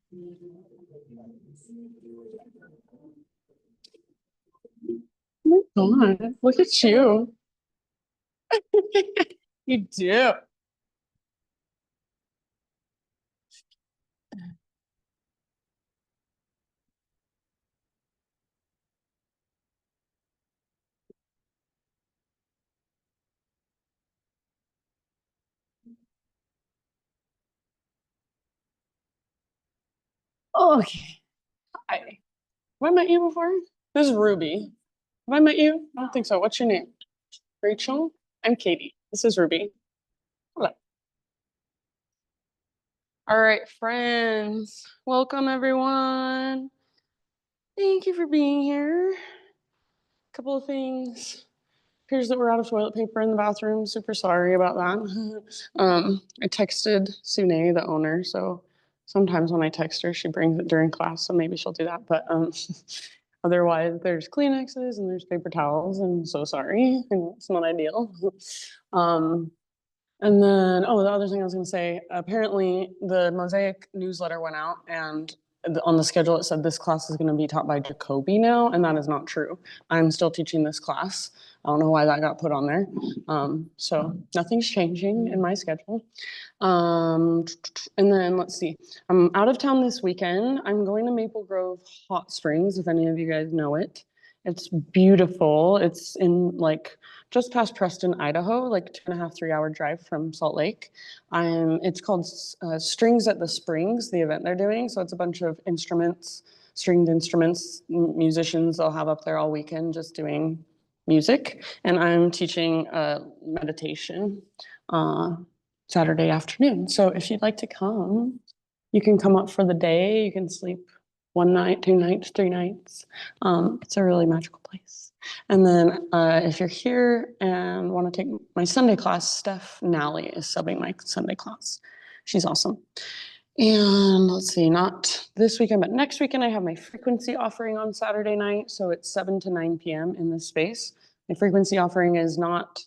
Oh my God, look at you. You do. Okay. Hi. Have I met you before? This is Ruby. Have I met you? I don't think so. What's your name? Rachel? I'm Katie. This is Ruby. Hello. All right, friends. Welcome, everyone. Thank you for being here. Couple of things. Appears that we're out of toilet paper in the bathroom. Super sorry about that. I texted Sune, the owner, so sometimes when I text her, she brings it during class, so maybe she'll do that. But otherwise, there's Kleenexes and there's paper towels, and so sorry. I know it's not ideal. um, and then, oh, the other thing I was going to say, apparently the Mosaic newsletter went out, and on the schedule it said this class is going to be taught by Jacoby now, and that is not true. I'm still teaching this class. I don't know why that got put on there. So nothing's changing in my schedule. And then let's see. I'm out of town this weekend. I'm going to Maple Grove Hot Springs, if any of you guys know it. It's beautiful. It's in like just past Preston, Idaho, like 2.5, 3 hour drive from Salt Lake. It's called Strings at the Springs, the event they're doing. So it's a bunch of instruments, stringed instruments, musicians they'll have up there all weekend just doing music. And I'm teaching meditation Saturday afternoon. So if you'd like to come, you can come up for the day. You can sleep 1 night, 2 nights, 3 nights. It's a really magical place. And then if you're here and want to take my Sunday class, Steph Nally is subbing my Sunday class. She's awesome. And let's see, not this weekend, but next weekend, I have my frequency offering on Saturday night. So it's 7 to 9 p.m. in this space. My frequency offering is not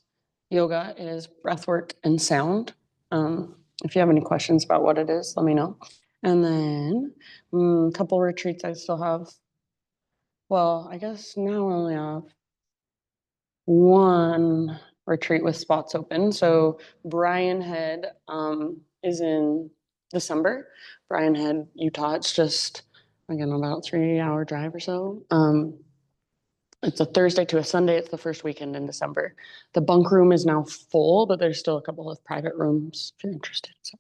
yoga, it is breathwork and sound. If you have any questions about what it is, let me know. And then a couple retreats I still have. Well, I guess now I only have one retreat with spots open. So Brian Head is in December. Brian Head, Utah. It's just again about 3 hour drive or so. It's a Thursday to a Sunday. It's the first weekend in December. The bunk room is now full, but there's still a couple of private rooms if you're interested. So,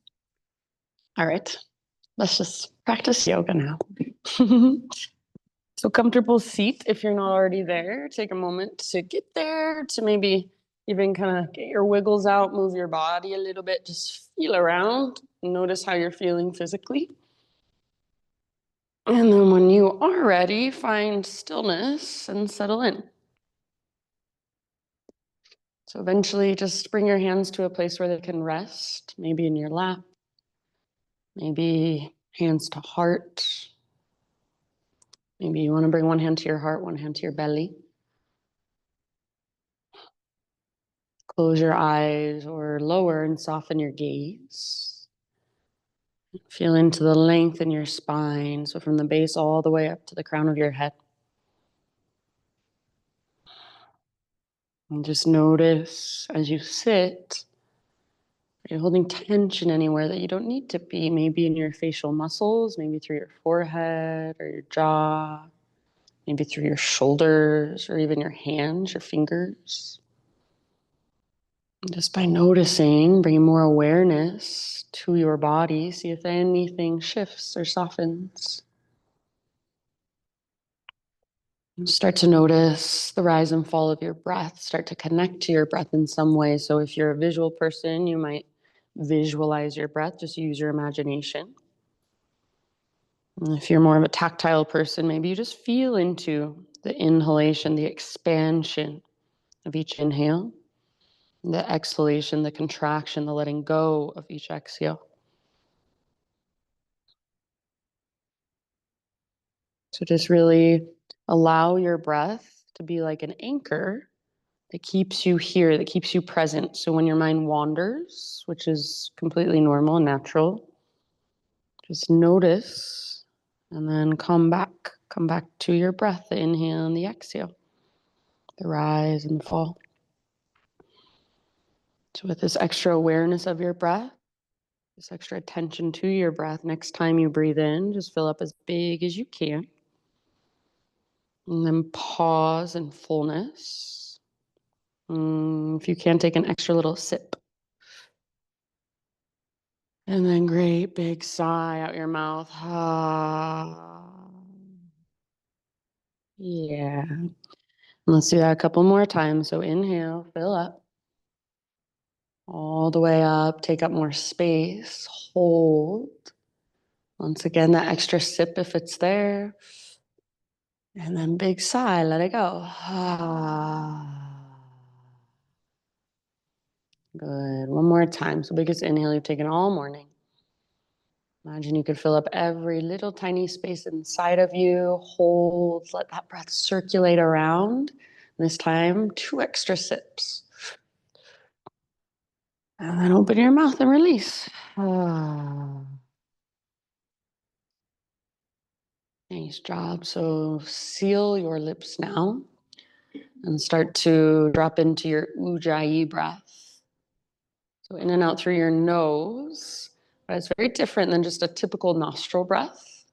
all right, let's just practice yoga now. So comfortable seat if you're not already there. Take a moment to get there, to maybe even kind of get your wiggles out, move your body a little bit, just feel around, notice how you're feeling physically. And then when you are ready, find stillness and settle in. So eventually just bring your hands to a place where they can rest, maybe in your lap, maybe hands to heart. Maybe you want to bring one hand to your heart, one hand to your belly. Close your eyes or lower and soften your gaze. Feel into the length in your spine, so from the base all the way up to the crown of your head. And just notice as you sit, are you holding tension anywhere that you don't need to be? Maybe in your facial muscles, maybe through your forehead or your jaw, maybe through your shoulders or even your hands, your fingers. And just by noticing, bringing more awareness to your body, see if anything shifts or softens. Start to notice the rise and fall of your breath. Start to connect to your breath in some way. So if you're a visual person, you might visualize your breath. Just use your imagination. And if you're more of a tactile person, maybe you just feel into the inhalation, the expansion of each inhale, the exhalation, the contraction, the letting go of each exhale. So just really allow your breath to be like an anchor that keeps you here, that keeps you present. So when your mind wanders, which is completely normal and natural, Just notice and then come back. Come back to your breath, the inhale and the exhale, the rise and the fall. So with this extra awareness of your breath, this extra attention to your breath, next time you breathe in, just fill up as big as you can. And then pause in fullness. If you can, take an extra little sip. And then great big sigh out your mouth. Yeah. And let's do that a couple more times. So inhale, fill up. All the way up, take up more space, hold. Once again, that extra sip if it's there. And then big sigh, let it go. Good. One more time. So biggest inhale you've taken all morning. Imagine you could fill up every little tiny space inside of you. Hold, let that breath circulate around. This time, 2 extra sips. And then open your mouth and release. Nice job. So seal your lips now and start to drop into your ujjayi breath. So in and out through your nose, but it's very different than just a typical nostril breath.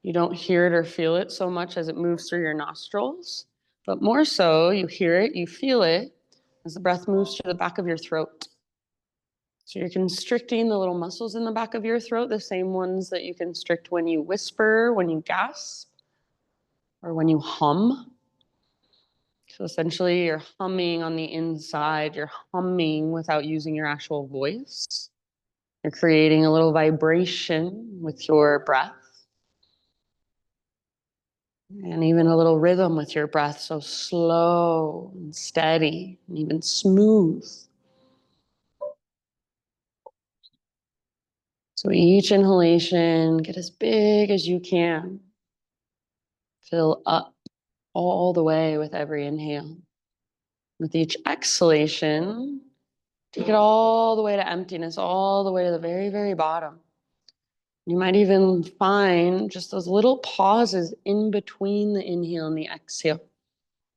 You don't hear it or feel it so much as it moves through your nostrils, but more so you hear it, you feel it as the breath moves to the back of your throat. So you're constricting the little muscles in the back of your throat, the same ones that you constrict when you whisper, when you gasp, or when you hum. So essentially you're humming on the inside, you're humming without using your actual voice. You're creating a little vibration with your breath and even a little rhythm with your breath. So slow and steady and even smooth. So each inhalation, get as big as you can. Fill up all the way with every inhale. With each exhalation, take it all the way to emptiness, all the way to the very, very bottom. You might even find just those little pauses in between the inhale and the exhale.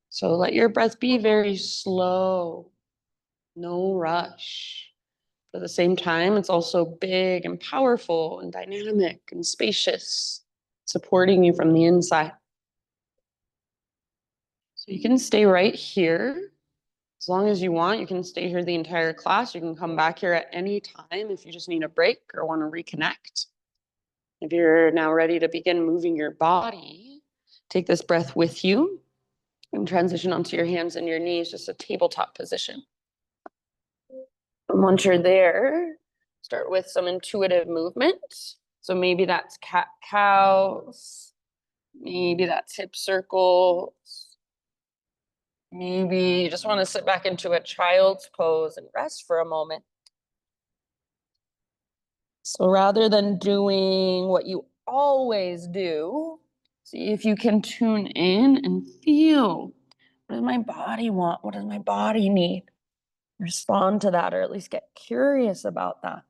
So let your breath be very slow, no rush. But at the same time, it's also big and powerful and dynamic and spacious, supporting you from the inside. So you can stay right here as long as you want. You can stay here the entire class. You can come back here at any time if you just need a break or want to reconnect. If you're now ready to begin moving your body, take this breath with you and transition onto your hands and your knees, just a tabletop position. And once you're there, start with some intuitive movement. So maybe that's cat-cows, maybe that's hip circles, maybe you just want to sit back into a child's pose and rest for a moment. So rather than doing what you always do, see if you can tune in and feel, what does my body want? What does my body need? Respond to that, or at least get curious about that.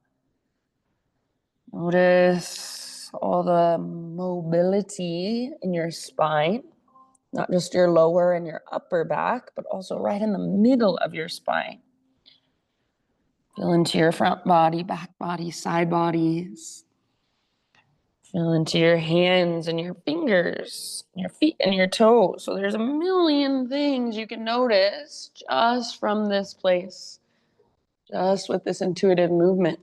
Notice all the mobility in your spine, not just your lower and your upper back, but also right in the middle of your spine. Feel into your front body, back body, side bodies. Feel into your hands and your fingers, your feet and your toes. So there's a million things you can notice just from this place, just with this intuitive movement.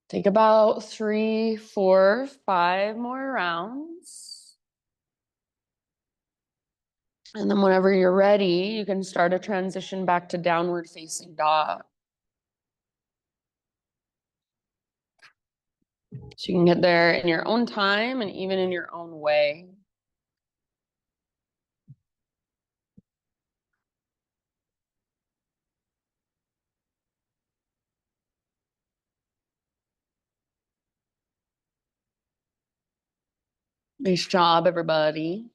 Take about 3, 4, 5 more rounds. And then whenever you're ready, you can start a transition back to downward facing dog. So you can get there in your own time and even in your own way. Nice job, everybody.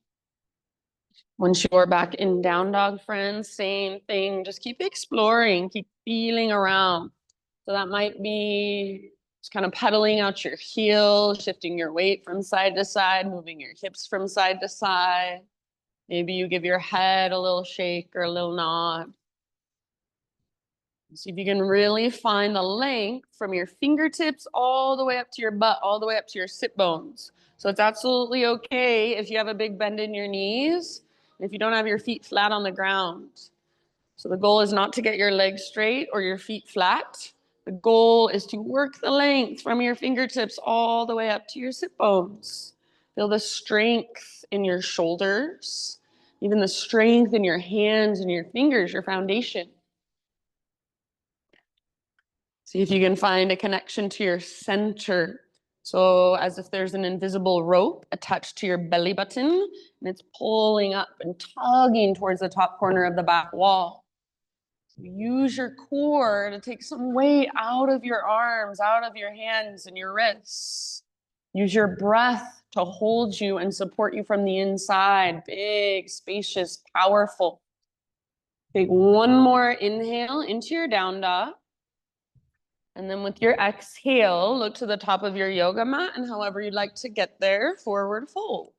Once you're back in down dog, friends, same thing. Just keep exploring, keep feeling around. So that might be Just kind of pedaling out your heel, shifting your weight from side to side, moving your hips from side to side. Maybe you give your head a little shake or a little nod. See if you can really find the length from your fingertips all the way up to your butt, all the way up to your sit bones. So it's absolutely okay if you have a big bend in your knees, and if you don't have your feet flat on the ground. So the goal is not to get your legs straight or your feet flat. The goal is to work the length from your fingertips all the way up to your sit bones. Feel the strength in your shoulders, even the strength in your hands and your fingers, your foundation. See if you can find a connection to your center. So as if there's an invisible rope attached to your belly button, and it's pulling up and tugging towards the top corner of the back wall. So use your core to take some weight out of your arms, out of your hands and your wrists. Use your breath to hold you and support you from the inside. Big, spacious, powerful. Take one more inhale into your down dog. And then with your exhale, look to the top of your yoga mat, and however you'd like to get there, forward fold.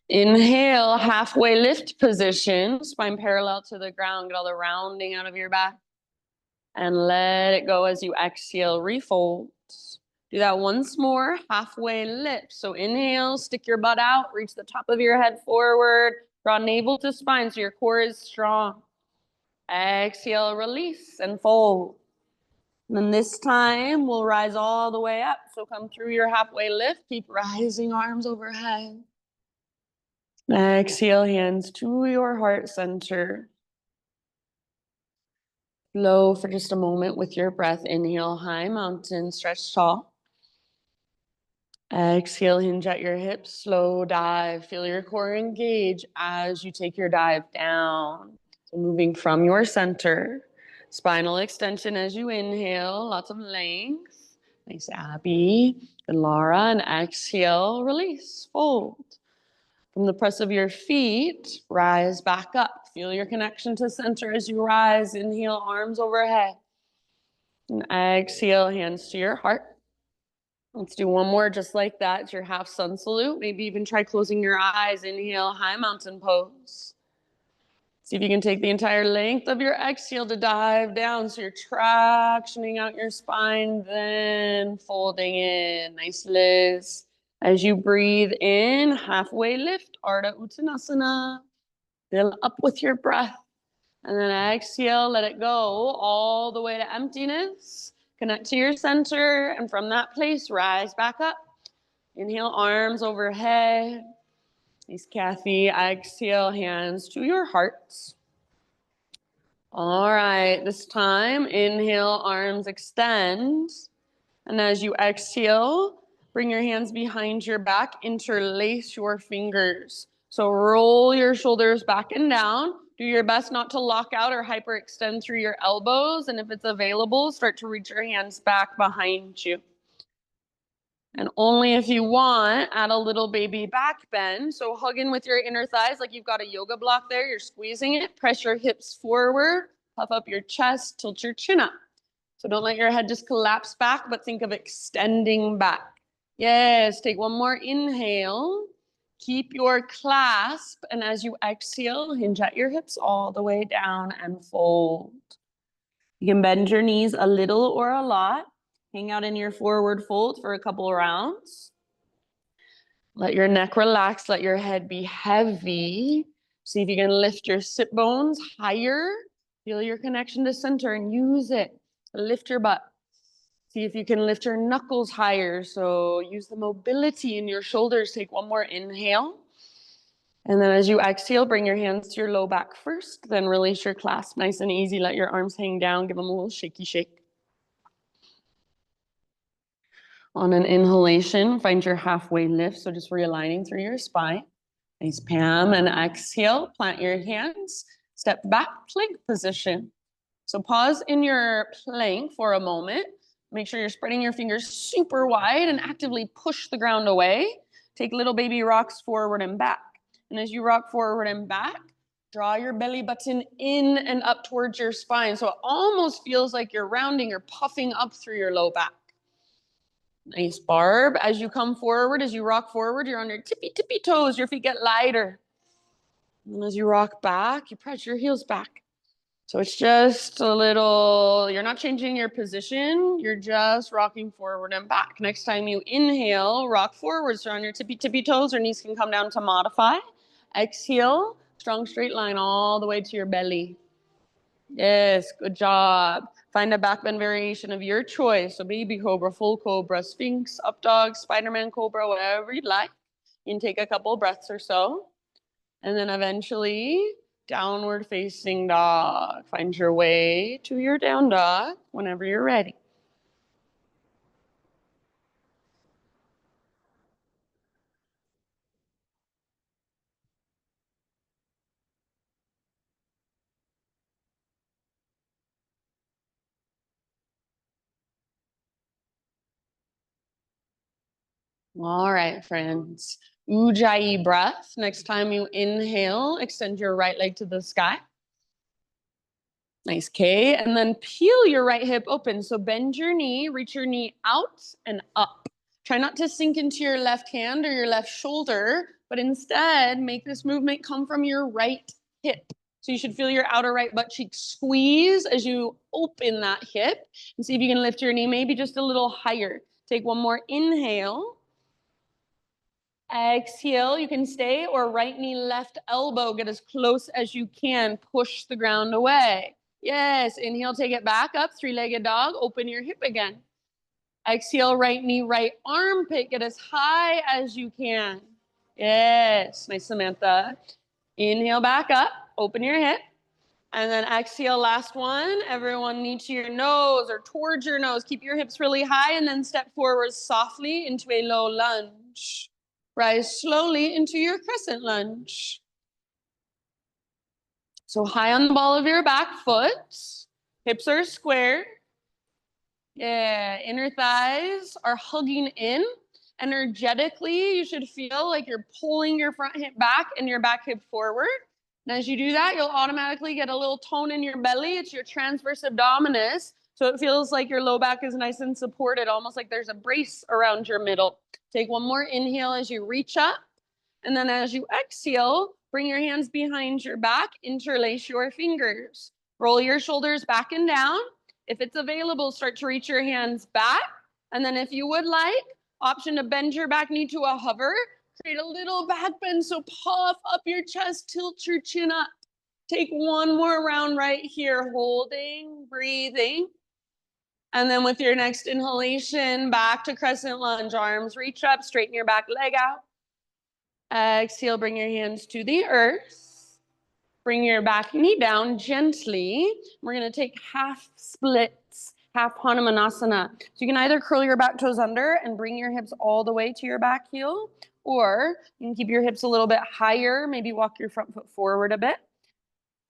Inhale, halfway lift position, spine parallel to the ground, get all the rounding out of your back. And let it go as you exhale, refold. Do that once more, halfway lift. So inhale, stick your butt out, reach the top of your head forward, draw navel to spine so your core is strong. Exhale, release and fold. And then this time we'll rise all the way up. So come through your halfway lift, keep rising arms overhead. Exhale, hands to your heart center. Flow for just a moment with your breath. Inhale, high mountain, stretch tall. Exhale, hinge at your hips, slow dive. Feel your core engage as you take your dive down. So moving from your center. Spinal extension as you inhale, lots of length. Nice, Abby. Good, Laura. And exhale, release, fold. From the press of your feet, rise back up. Feel your connection to center as you rise. Inhale, arms overhead. And exhale, hands to your heart. Let's do one more just like that. It's your half sun salute. Maybe even try closing your eyes. Inhale, high mountain pose. See if you can take the entire length of your exhale to dive down. So you're tractioning out your spine, then folding in. Nice, Liz. As you breathe in, halfway lift, Ardha Uttanasana. Fill up with your breath. And then exhale, let it go all the way to emptiness. Connect to your center. And from that place, rise back up. Inhale, arms overhead. Nice, Kathy. Exhale, hands to your hearts. All right, this time, inhale, arms extend. And as you exhale, bring your hands behind your back, interlace your fingers. So roll your shoulders back and down. Do your best not to lock out or hyperextend through your elbows. And if it's available, start to reach your hands back behind you. And only if you want, add a little baby back bend. So hug in with your inner thighs like you've got a yoga block there. You're squeezing it. Press your hips forward. Puff up your chest. Tilt your chin up. So don't let your head just collapse back, but think of extending back. Yes, take one more inhale. Keep your clasp. And as you exhale, hinge at your hips all the way down and fold. You can bend your knees a little or a lot. Hang out in your forward fold for a couple rounds. Let your neck relax. Let your head be heavy. See if you can lift your sit bones higher. Feel your connection to center and use it. Lift your butt. See if you can lift your knuckles higher. So use the mobility in your shoulders. Take one more inhale. And then as you exhale, bring your hands to your low back first. Then release your clasp. Nice and easy. Let your arms hang down. Give them a little shaky shake. On an inhalation, find your halfway lift. So just realigning through your spine. Nice, Pam. And exhale, plant your hands. Step back, plank position. So pause in your plank for a moment. Make sure you're spreading your fingers super wide and actively push the ground away. Take little baby rocks forward and back. And as you rock forward and back, Draw your belly button in and up towards your spine. So it almost feels like you're rounding or puffing up through your low back. Nice, Barb. As you come forward, as you rock forward, you're on your tippy toes. Your feet get lighter. And as you rock back, you press your heels back. So it's just a little, you're not changing your position. You're just rocking forward and back. Next time you inhale, rock forward. So on your tippy toes, your knees can come down to modify. Exhale, strong straight line all the way to your belly. Yes, good job. Find a back bend variation of your choice. So baby cobra, full cobra, sphinx, up dog, Spider-Man cobra, whatever you'd like. You can take a couple breaths or so. And then eventually, downward facing dog. Find your way to your down dog whenever you're ready. All right, friends. Ujjayi breath. Next time you inhale, extend your right leg to the sky. Nice, K. And then peel your right hip open. So bend your knee, reach your knee out and up. Try not to sink into your left hand or your left shoulder, but instead make this movement come from your right hip. So you should feel your outer right butt cheek squeeze as you open that hip and see if you can lift your knee maybe just a little higher. Take one more inhale. Exhale, you can stay, or right knee, left elbow, get as close as you can. Push the ground away. Yes, inhale, take it back up, three-legged dog, open your hip again. Exhale, right knee, right armpit, get as high as you can. Yes, nice, Samantha. Inhale back up, open your hip. And then exhale, last one. Everyone knee to your nose or towards your nose. Keep your hips really high and then step forward softly into a low lunge. Rise slowly into your crescent lunge. So high on the ball of your back foot. Hips are square. Yeah, inner thighs are hugging in. Energetically, you should feel like you're pulling your front hip back and your back hip forward. And as you do that, you'll automatically get a little tone in your belly. It's your transverse abdominis. So it feels like your low back is nice and supported, almost like there's a brace around your middle. Take one more inhale as you reach up. And then as you exhale, bring your hands behind your back, interlace your fingers. Roll your shoulders back and down. If it's available, start to reach your hands back. And then if you would like, option to bend your back knee to a hover. Create a little back bend, so puff up your chest, tilt your chin up. Take one more round right here, holding, breathing. And then with your next inhalation, back to crescent lunge, arms reach up, straighten your back leg out. Exhale, bring your hands to the earth. Bring your back knee down gently. We're gonna take half splits, half Hanumanasana. So you can either curl your back toes under and bring your hips all the way to your back heel, or you can keep your hips a little bit higher, maybe walk your front foot forward a bit.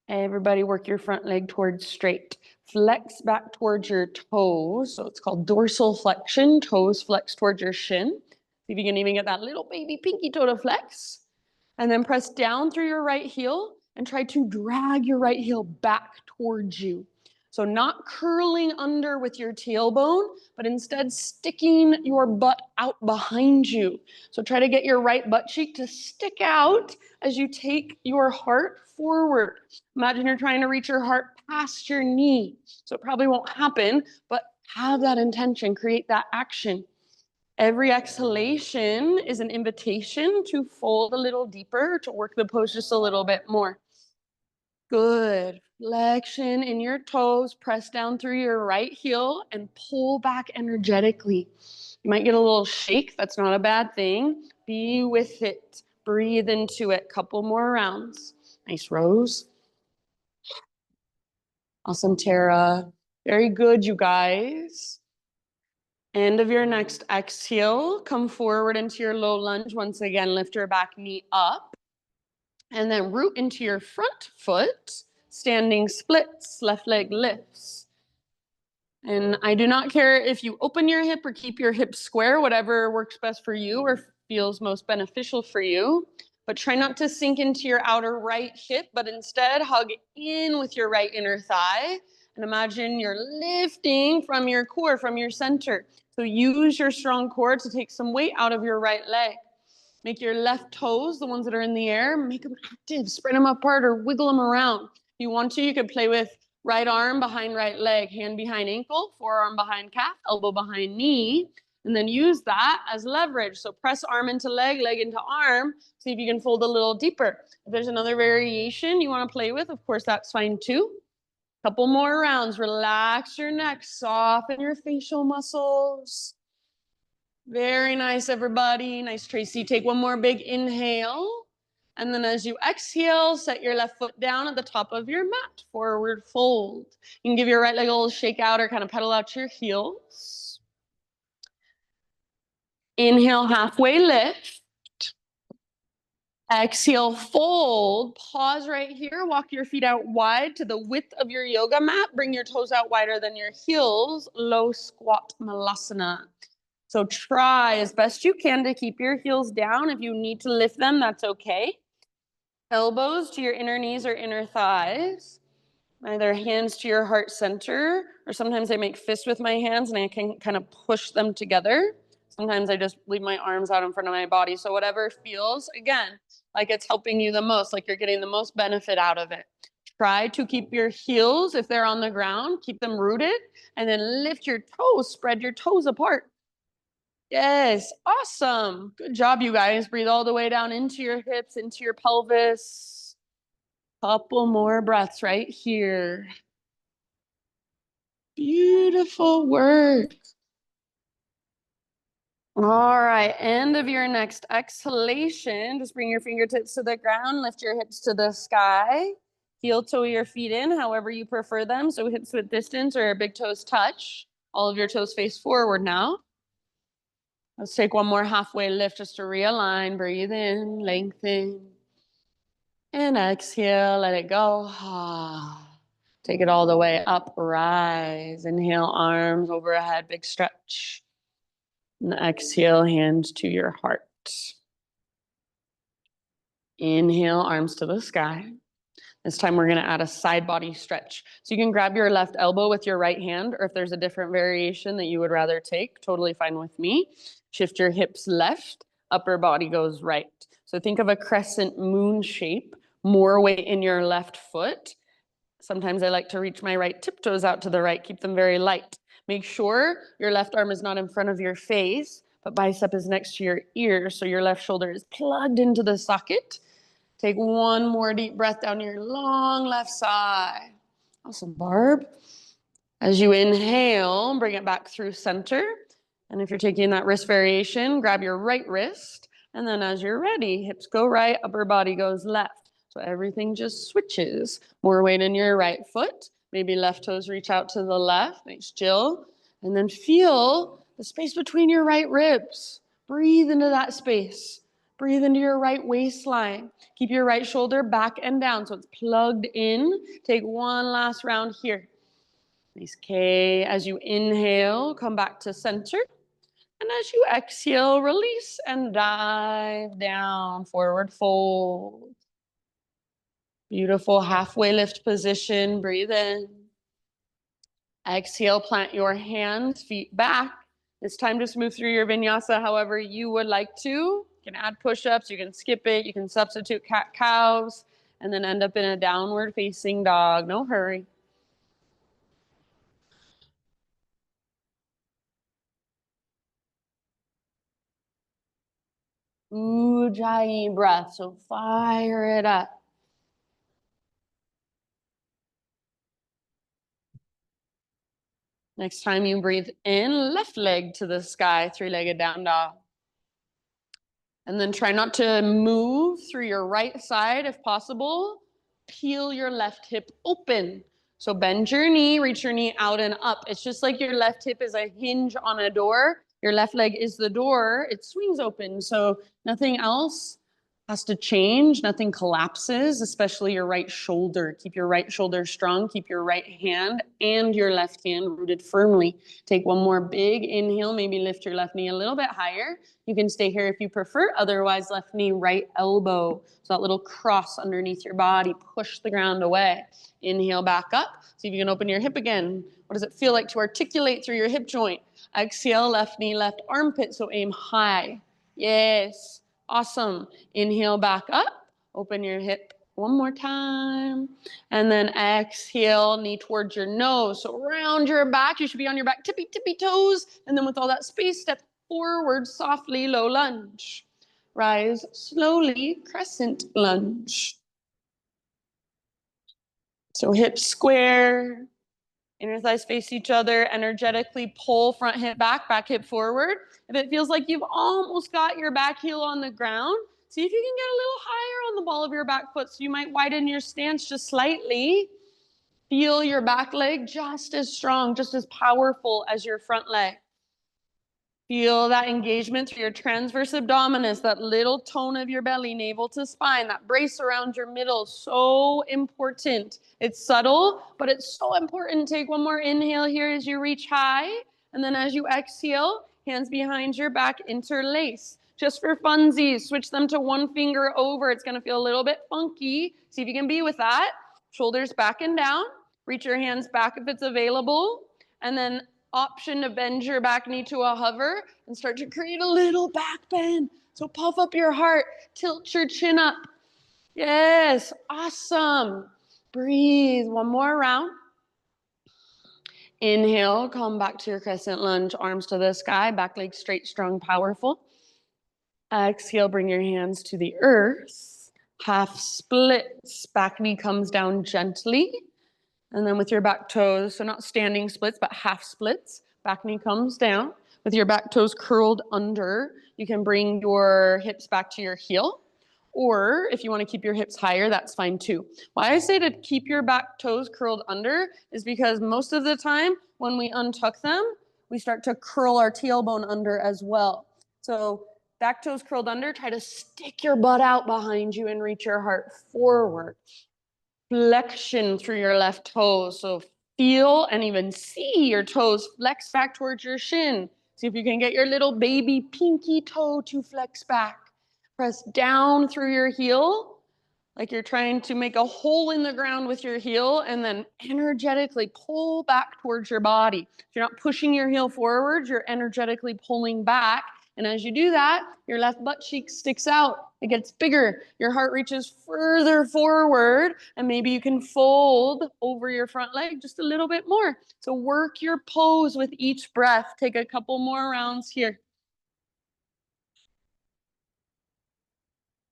Everybody work your front leg towards straight. Flex back towards your toes. So it's called dorsal flexion. Toes flex towards your shin. See if you can even get that little baby pinky toe to flex. And then press down through your right heel and try to drag your right heel back towards you. So not curling under with your tailbone, but instead sticking your butt out behind you. So try to get your right butt cheek to stick out as you take your heart forward. Imagine you're trying to reach your heart past your knee. So it probably won't happen, but have that intention, create that action. Every exhalation is an invitation to fold a little deeper, to work the pose just a little bit more. Good. Flexion in your toes, press down through your right heel and pull back energetically. You might get a little shake. That's not a bad thing. Be with it. Breathe into it. Couple more rounds. Nice, Rose. Awesome, Tara. Very good, you guys. End of your next exhale, come forward into your low lunge. Once again, lift your back knee up. And then root into your front foot, standing splits, left leg lifts. And I do not care if you open your hip or keep your hips square, whatever works best for you or feels most beneficial for you. but try not to sink into your outer right hip, but instead hug in with your right inner thigh. And imagine you're lifting from your core, from your center. So use your strong core to take some weight out of your right leg. Make your left toes, the ones that are in the air, make them active. Spread them apart or wiggle them around. If you want to, you could play with right arm behind right leg, hand behind ankle, forearm behind calf, elbow behind knee, and then use that as leverage. So press arm into leg, leg into arm. See if you can fold a little deeper. If there's another variation you want to play with, of course, that's fine too. Couple more rounds. Relax your neck, soften your facial muscles. Very nice, everybody. Nice, Tracy. Take one more big inhale. And then as you exhale, set your left foot down at the top of your mat. Forward fold. You can give your right leg a little shake out or kind of pedal out your heels. Inhale, halfway lift. Exhale, fold. Pause right here. Walk your feet out wide to the width of your yoga mat. Bring your toes out wider than your heels. Low squat malasana. So try as best you can to keep your heels down. If you need to lift them, that's okay. Elbows to your inner knees or inner thighs. Either hands to your heart center, or sometimes I make fists with my hands and I can kind of push them together. Sometimes I just leave my arms out in front of my body. So whatever feels, again, like it's helping you the most, like you're getting the most benefit out of it. Try to keep your heels, if they're on the ground, keep them rooted, and then lift your toes, spread your toes apart. Yes, awesome. Good job, you guys. Breathe all the way down into your hips, into your pelvis. Couple more breaths right here. Beautiful work. All right, end of your next exhalation. Just bring your fingertips to the ground, lift your hips to the sky. Heel toe your feet in, however you prefer them. So hips width distance or big toes touch. All of your toes face forward now. Let's take one more halfway lift just to realign. Breathe in, lengthen. And exhale, let it go. Take it all the way up, rise. Inhale, arms overhead, big stretch. And exhale, hands to your heart. Inhale, arms to the sky. This time we're gonna add a side body stretch. So you can grab your left elbow with your right hand, or if there's a different variation that you would rather take, totally fine with me. Shift your hips left, upper body goes right. So think of a crescent moon shape, more weight in your left foot. Sometimes I like to reach my right tiptoes out to the right, keep them very light. Make sure your left arm is not in front of your face, but bicep is next to your ear, so your left shoulder is plugged into the socket. Take one more deep breath down your long left side. Awesome, Barb. As you inhale, bring it back through center. And if you're taking that wrist variation, grab your right wrist. And then as you're ready, hips go right, upper body goes left. So everything just switches. More weight in your right foot. Maybe left toes reach out to the left. Nice, Jill. And then feel the space between your right ribs. Breathe into that space. Breathe into your right waistline. Keep your right shoulder back and down so it's plugged in. Take one last round here. Nice, K. As you inhale, come back to center. And as you exhale, release and dive down, forward fold. Beautiful halfway lift position. Breathe in. Exhale, plant your hands, feet back. It's time to move through your vinyasa however you would like to. You can add push-ups, you can skip it, you can substitute cat-cows, and then end up in a downward facing dog. No hurry. Ujjayi breath, so fire it up. Next time you breathe in, left leg to the sky, three-legged down dog. And then try not to move through your right side if possible. Peel your left hip open. So bend your knee, reach your knee out and up. It's just like your left hip is a hinge on a door. Your left leg is the door. It swings open. So nothing else has to change. Nothing collapses, especially your right shoulder. Keep your right shoulder strong. Keep your right hand and your left hand rooted firmly. Take one more big inhale. Maybe lift your left knee a little bit higher. You can stay here if you prefer. Otherwise, left knee, right elbow. So that little cross underneath your body. Push the ground away. Inhale back up. See if you can open your hip again. What does it feel like to articulate through your hip joint? Exhale, left knee, left armpit. So aim high. Yes. Awesome. Inhale back up. Open your hip one more time. And then exhale, knee towards your nose. So round your back. You should be on your back, tippy toes. And then with all that space, step forward softly, low lunge. Rise slowly, crescent lunge. So hips square. Inner thighs face each other, energetically pull front hip back, back hip forward. If it feels like you've almost got your back heel on the ground, see if you can get a little higher on the ball of your back foot. So you might widen your stance just slightly. Feel your back leg just as strong, just as powerful as your front leg. Feel that engagement through your transverse abdominis, that little tone of your belly, navel to spine, that brace around your middle, so important. It's subtle, but it's so important. Take one more inhale here as you reach high. And then as you exhale, hands behind your back, interlace. Just for funsies, switch them to one finger over. It's gonna feel a little bit funky. See if you can be with that. Shoulders back and down. Reach your hands back if it's available. And then option to bend your back knee to a hover and start to create a little back bend. So puff up your heart, tilt your chin up. Yes, awesome. Breathe, one more round. Inhale, come back to your crescent lunge, arms to the sky, back leg straight, strong, powerful. Exhale, bring your hands to the earth. Half splits, back knee comes down gently. And then with your back toes, so not standing splits, but half splits, back knee comes down. With your back toes curled under, you can bring your hips back to your heel. Or if you want to keep your hips higher, that's fine too. Why I say to keep your back toes curled under is because most of the time when we untuck them, we start to curl our tailbone under as well. So back toes curled under, try to stick your butt out behind you and reach your heart forward. Flexion through your left toes. So feel and even see your toes flex back towards your shin. See if you can get your little baby pinky toe to flex back. Press down through your heel, like you're trying to make a hole in the ground with your heel, and then energetically pull back towards your body. If you're not pushing your heel forward, you're energetically pulling back. And as you do that, your left butt cheek sticks out. It gets bigger. Your heart reaches further forward, and maybe you can fold over your front leg just a little bit more. So work your pose with each breath. Take a couple more rounds here.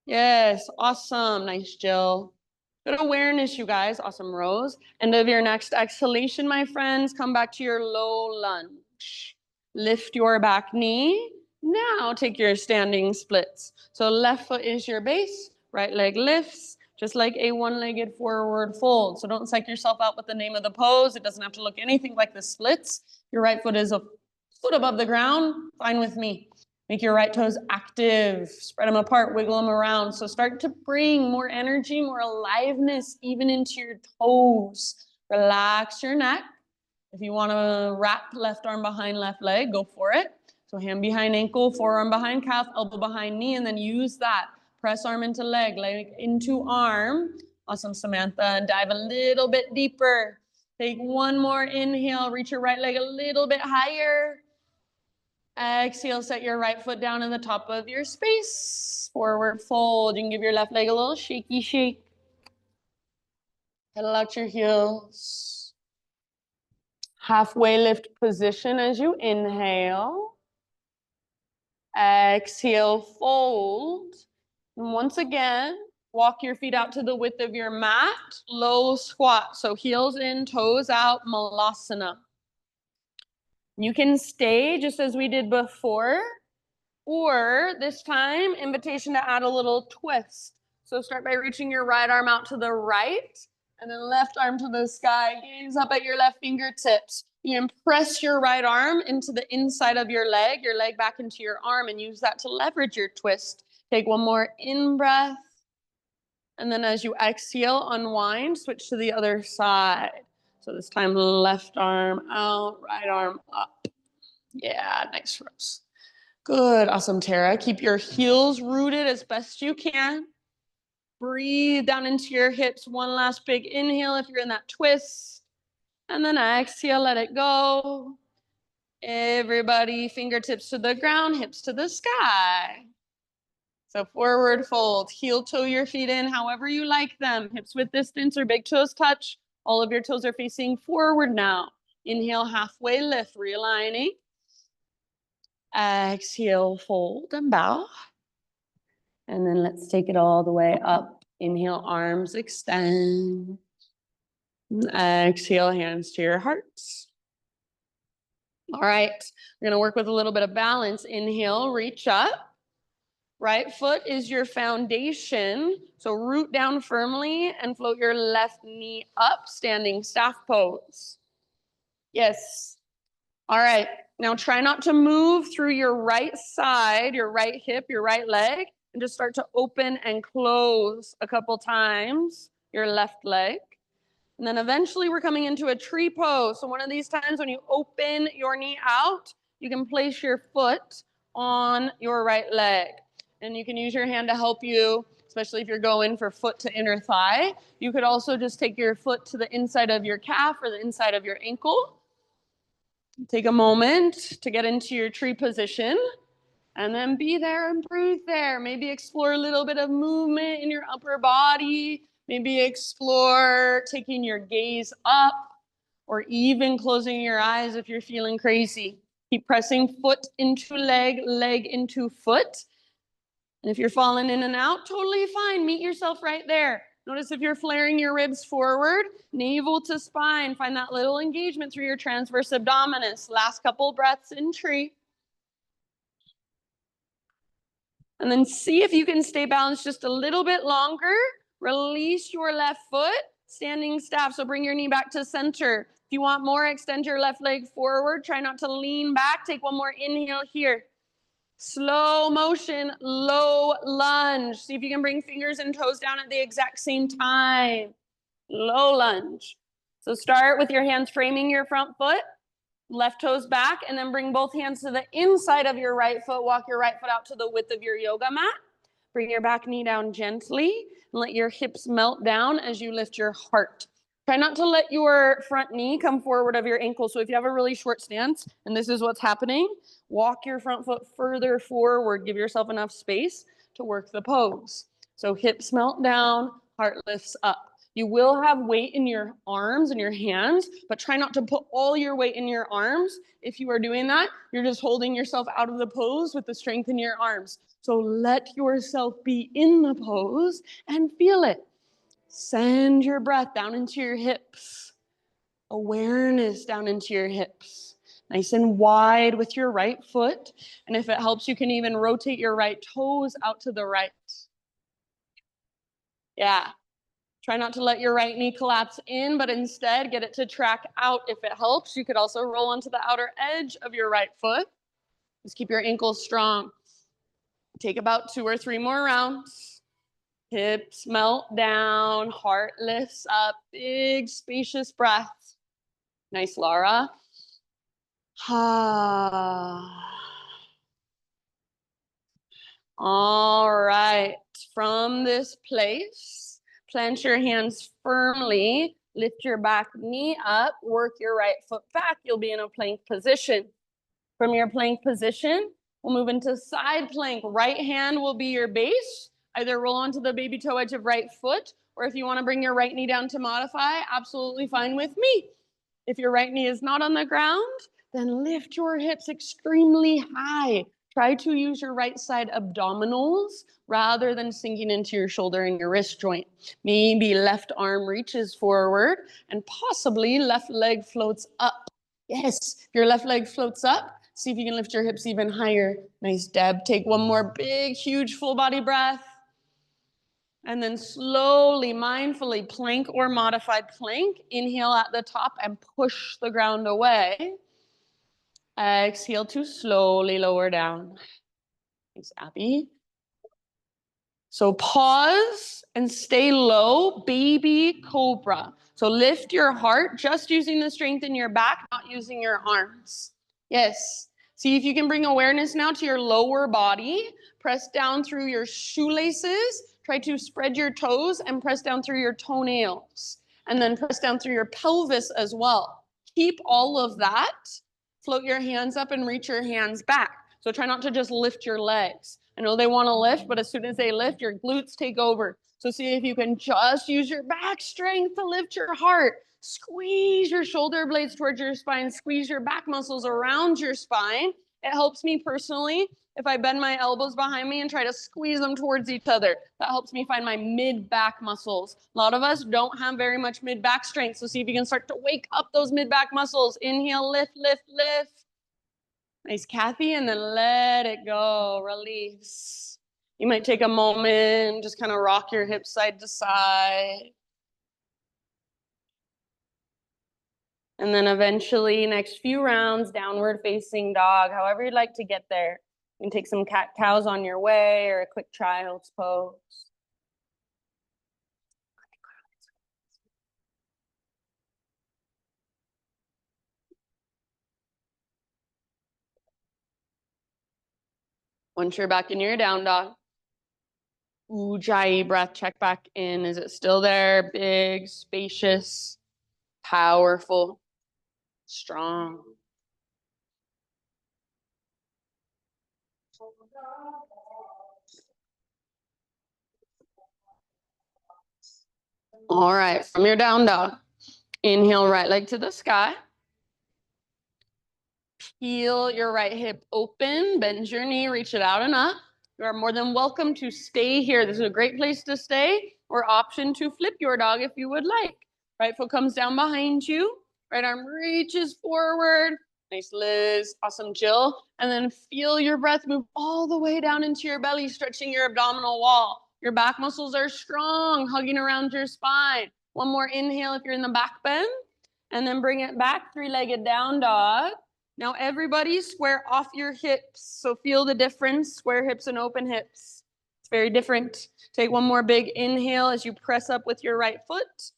Yes, awesome. Nice, Jill. Good awareness, you guys. Awesome, Rose. End of your next exhalation, my friends. Come back to your low lunge. Lift your back knee. Now take your standing splits. So left foot is your base, right leg lifts, just like a one-legged forward fold. So don't psych yourself out with the name of the pose. It doesn't have to look anything like the splits. Your right foot is a foot above the ground. Fine with me. Make your right toes active, spread them apart, wiggle them around. So start to bring more energy, more aliveness even into your toes. Relax your neck. If you want to wrap left arm behind left leg, go for it. So hand behind ankle, forearm behind calf, elbow behind knee, and then use that. Press arm into leg into arm. Awesome, Samantha. And dive a little bit deeper. Take one more inhale, reach your right leg a little bit higher. Exhale, set your right foot down in the top of your space. Forward fold. You can give your left leg a little shaky shake. Pedal out your heels. Halfway lift position as you inhale. Exhale, fold. And once again, walk your feet out to the width of your mat. Low squat. So heels in, toes out, malasana. You can stay just as we did before, or this time, invitation to add a little twist. So start by reaching your right arm out to the right, and then left arm to the sky. Gaze up at your left fingertips. You impress your right arm into the inside of your leg back into your arm, and use that to leverage your twist. Take one more in breath. And then as you exhale, unwind, switch to the other side. So this time, left arm out, right arm up. Yeah, nice, Rose. Good, awesome, Tara. Keep your heels rooted as best you can. Breathe down into your hips. One last big inhale if you're in that twist. And then exhale, let it go. Everybody, fingertips to the ground, hips to the sky. So forward fold, heel toe your feet in however you like them. Hips with distance or big toes touch. All of your toes are facing forward now. Inhale, halfway lift, realigning. Exhale, fold and bow. And then let's take it all the way up. Inhale, arms extend. Exhale, hands to your hearts. All right, we're gonna work with a little bit of balance. Inhale, reach up. Right foot is your foundation. So root down firmly and float your left knee up, standing staff pose. Yes. All right, now try not to move through your right side, your right hip, your right leg, and just start to open and close a couple times your left leg. And then eventually we're coming into a tree pose. So one of these times when you open your knee out, you can place your foot on your right leg. And you can use your hand to help you, especially if you're going for foot to inner thigh. You could also just take your foot to the inside of your calf or the inside of your ankle. Take a moment to get into your tree position. And then be there and breathe there. Maybe explore a little bit of movement in your upper body. Maybe explore taking your gaze up or even closing your eyes if you're feeling crazy. Keep pressing foot into leg, leg into foot. And if you're falling in and out, totally fine. Meet yourself right there. Notice if you're flaring your ribs forward, navel to spine. Find that little engagement through your transverse abdominis. Last couple breaths in tree. And then see if you can stay balanced just a little bit longer. Release your left foot, standing staff. So bring your knee back to center. If you want more, extend your left leg forward. Try not to lean back. Take one more inhale here. Slow motion, low lunge. See if you can bring fingers and toes down at the exact same time. Low lunge. So start with your hands framing your front foot. Left toes back, and then bring both hands to the inside of your right foot. Walk your right foot out to the width of your yoga mat. Bring your back knee down gently and let your hips melt down as you lift your heart. Try not to let your front knee come forward of your ankle. So if you have a really short stance and this is what's happening, walk your front foot further forward. Give yourself enough space to work the pose. So hips melt down, heart lifts up. You will have weight in your arms and your hands, but try not to put all your weight in your arms. If you are doing that, you're just holding yourself out of the pose with the strength in your arms. So let yourself be in the pose and feel it. Send your breath down into your hips. Awareness down into your hips. Nice and wide with your right foot. And if it helps, you can even rotate your right toes out to the right. Yeah. Try not to let your right knee collapse in, but instead get it to track out if it helps. You could also roll onto the outer edge of your right foot. Just keep your ankles strong. Take about 2 or 3 more rounds. Hips melt down, heart lifts up, big spacious breath. Nice, Laura. All right, from this place, plant your hands firmly, lift your back knee up, work your right foot back. You'll be in a plank position. From your plank position, we'll move into side plank. Right hand will be your base. Either roll onto the baby toe edge of right foot, or if you want to bring your right knee down to modify, absolutely fine with me. If your right knee is not on the ground, then lift your hips extremely high. Try to use your right side abdominals rather than sinking into your shoulder and your wrist joint. Maybe left arm reaches forward and possibly left leg floats up. Yes, if your left leg floats up, see if you can lift your hips even higher. Nice, Deb. Take one more big, huge full body breath. And then slowly, mindfully, plank or modified plank. Inhale at the top and push the ground away. Exhale to slowly lower down. Thanks, Abby. So pause and stay low, baby cobra. So lift your heart, just using the strength in your back, not using your arms. Yes. See if you can bring awareness now to your lower body. Press down through your shoelaces. Try to spread your toes and press down through your toenails. And then press down through your pelvis as well. Keep all of that. Float your hands up and reach your hands back. So try not to just lift your legs. I know they want to lift, but as soon as they lift, your glutes take over. So see if you can just use your back strength to lift your heart. Squeeze your shoulder blades towards your spine. Squeeze your back muscles around your spine. It helps me personally if I bend my elbows behind me and try to squeeze them towards each other. That helps me find my mid-back muscles. A lot of us don't have very much mid-back strength. So see if you can start to wake up those mid-back muscles. Inhale, lift, lift, lift. Nice, Kathy, and then let it go, release. You might take a moment, just kind of rock your hips side to side. And then eventually, next few rounds, downward facing dog, however you'd like to get there. You can take some cat-cows on your way or a quick child's pose. Once you're back in your down dog, Ujjayi breath, check back in. Is it still there? Big, spacious, powerful, strong. All right, from your down dog, inhale right leg to the sky. Peel your right hip open, bend your knee, reach it out and up. You are more than welcome to stay here. This is a great place to stay, or option to flip your dog if you would like. Right foot comes down behind you. Right arm reaches forward. Nice, Liz. Awesome, Jill. And then feel your breath move all the way down into your belly, stretching your abdominal wall. Your back muscles are strong, hugging around your spine. One more inhale if you're in the back bend. And then bring it back, three-legged down dog. Now everybody square off your hips. So feel the difference, square hips and open hips. It's very different. Take one more big inhale as you press up with your right foot.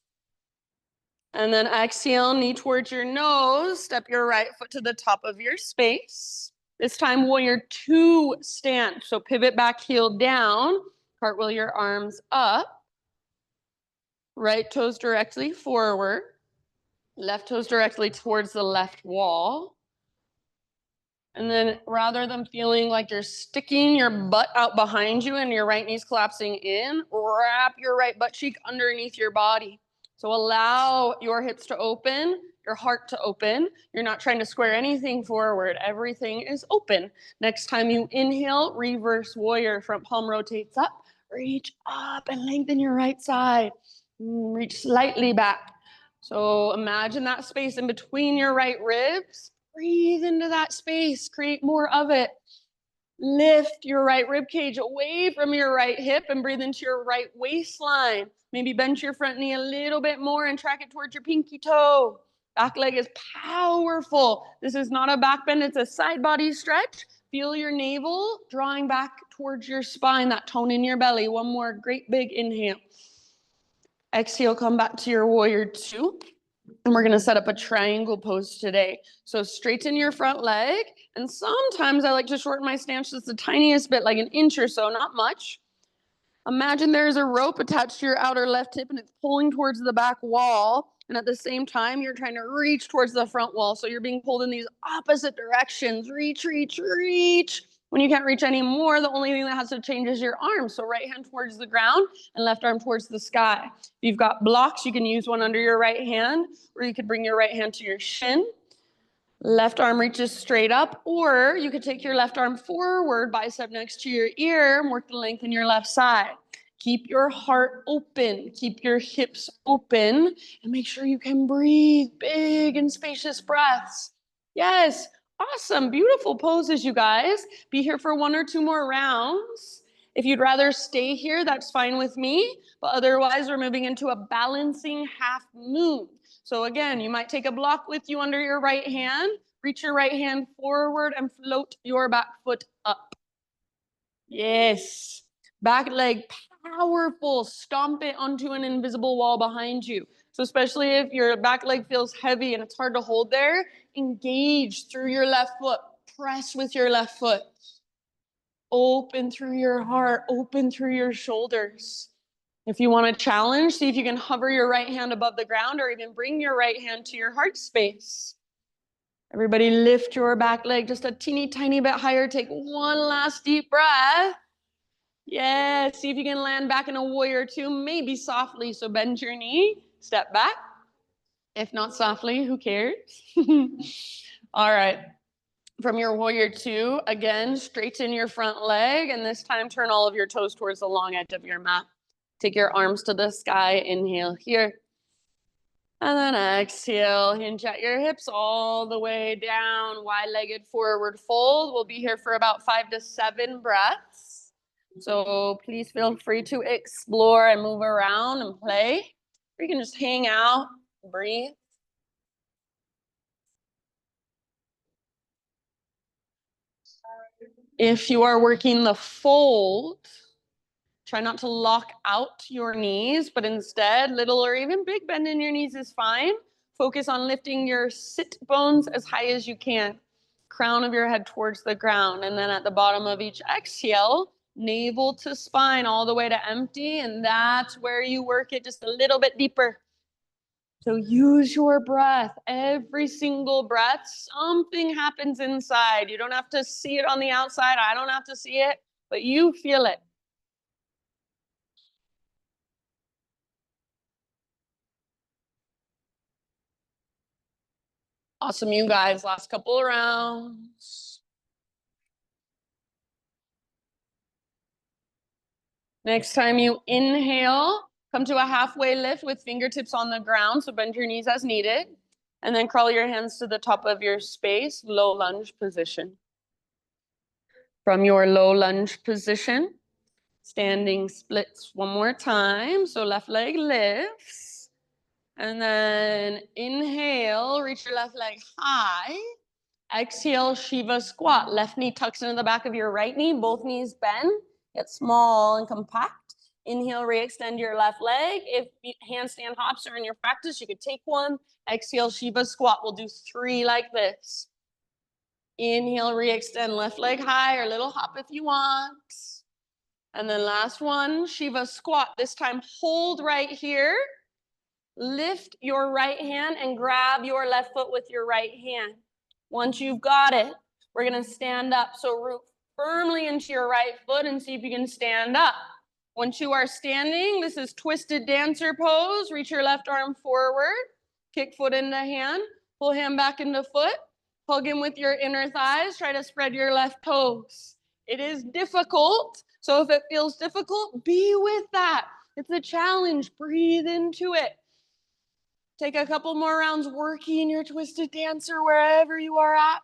And then exhale, knee towards your nose. Step your right foot to the top of your space. This time, warrior two stance. So pivot back, heel down. Cartwheel your arms up. Right toes directly forward. Left toes directly towards the left wall. And then rather than feeling like you're sticking your butt out behind you and your right knee's collapsing in, wrap your right butt cheek underneath your body. So allow your hips to open, your heart to open. You're not trying to square anything forward. Everything is open. Next time you inhale, reverse warrior. Front palm rotates up. Reach up and lengthen your right side. Reach slightly back. So imagine that space in between your right ribs. Breathe into that space, create more of it. Lift your right rib cage away from your right hip and breathe into your right waistline. Maybe bend your front knee a little bit more and track it towards your pinky toe. Back leg is powerful. This is not a back bend, it's a side body stretch. Feel your navel drawing back towards your spine, that tone in your belly. One more great big inhale. Exhale, come back to your warrior two. And we're gonna set up a triangle pose today. So straighten your front leg. And sometimes I like to shorten my stance just the tiniest bit, like an inch or so, not much. Imagine there's a rope attached to your outer left hip and it's pulling towards the back wall. And at the same time, you're trying to reach towards the front wall. So you're being pulled in these opposite directions. Reach, reach, reach. When you can't reach anymore, the only thing that has to change is your arm. So right hand towards the ground and left arm towards the sky. If you've got blocks, you can use one under your right hand, or you could bring your right hand to your shin. Left arm reaches straight up, or you could take your left arm forward, bicep next to your ear, and work the length in your left side. Keep your heart open, keep your hips open, and make sure you can breathe big and spacious breaths. Yes, awesome, beautiful poses, you guys. Be here for one or two more rounds. If you'd rather stay here, that's fine with me, but otherwise we're moving into a balancing half moon. So again, you might take a block with you under your right hand, reach your right hand forward and float your back foot up. Yes. Back leg powerful. Stomp it onto an invisible wall behind you. So especially if your back leg feels heavy and it's hard to hold there, engage through your left foot. Press with your left foot. Open through your heart. Open through your shoulders. If you want to challenge, see if you can hover your right hand above the ground or even bring your right hand to your heart space. Everybody lift your back leg just a teeny tiny bit higher. Take one last deep breath. Yeah, see if you can land back in a warrior two, maybe softly. So bend your knee, step back. If not softly, who cares? All right. From your warrior two, again, straighten your front leg, and this time turn all of your toes towards the long edge of your mat. Take your arms to the sky, inhale here. And then exhale, hinge at your hips all the way down, wide-legged forward fold. We'll be here for about 5 to 7 breaths. So please feel free to explore and move around and play. Or you can just hang out, breathe. If you are working the fold, try not to lock out your knees, but instead, little or even big bend in your knees is fine. Focus on lifting your sit bones as high as you can. Crown of your head towards the ground. And then at the bottom of each exhale, navel to spine all the way to empty. And that's where you work it just a little bit deeper. So use your breath. Every single breath, something happens inside. You don't have to see it on the outside. I don't have to see it, but you feel it. Awesome, you guys. Last couple of rounds. Next time you inhale, come to a halfway lift with fingertips on the ground. So bend your knees as needed. And then crawl your hands to the top of your space, low lunge position. From your low lunge position, standing splits one more time. So left leg lifts. And then inhale, reach your left leg high. Exhale, Shiva squat. Left knee tucks into the back of your right knee. Both knees bend. Get small and compact. Inhale, re-extend your left leg. If handstand hops are in your practice, you could take one. Exhale, Shiva squat. We'll do 3 like this. Inhale, re-extend left leg high, or little hop if you want. And then last one, Shiva squat. This time, hold right here. Lift your right hand and grab your left foot with your right hand. Once you've got it, we're going to stand up. So root firmly into your right foot and see if you can stand up. Once you are standing, this is twisted dancer pose. Reach your left arm forward, kick foot into hand, pull hand back into foot, hug in with your inner thighs, try to spread your left toes. It is difficult, so if it feels difficult, be with that. It's a challenge. Breathe into it. Take a couple more rounds working your twisted dancer wherever you are at.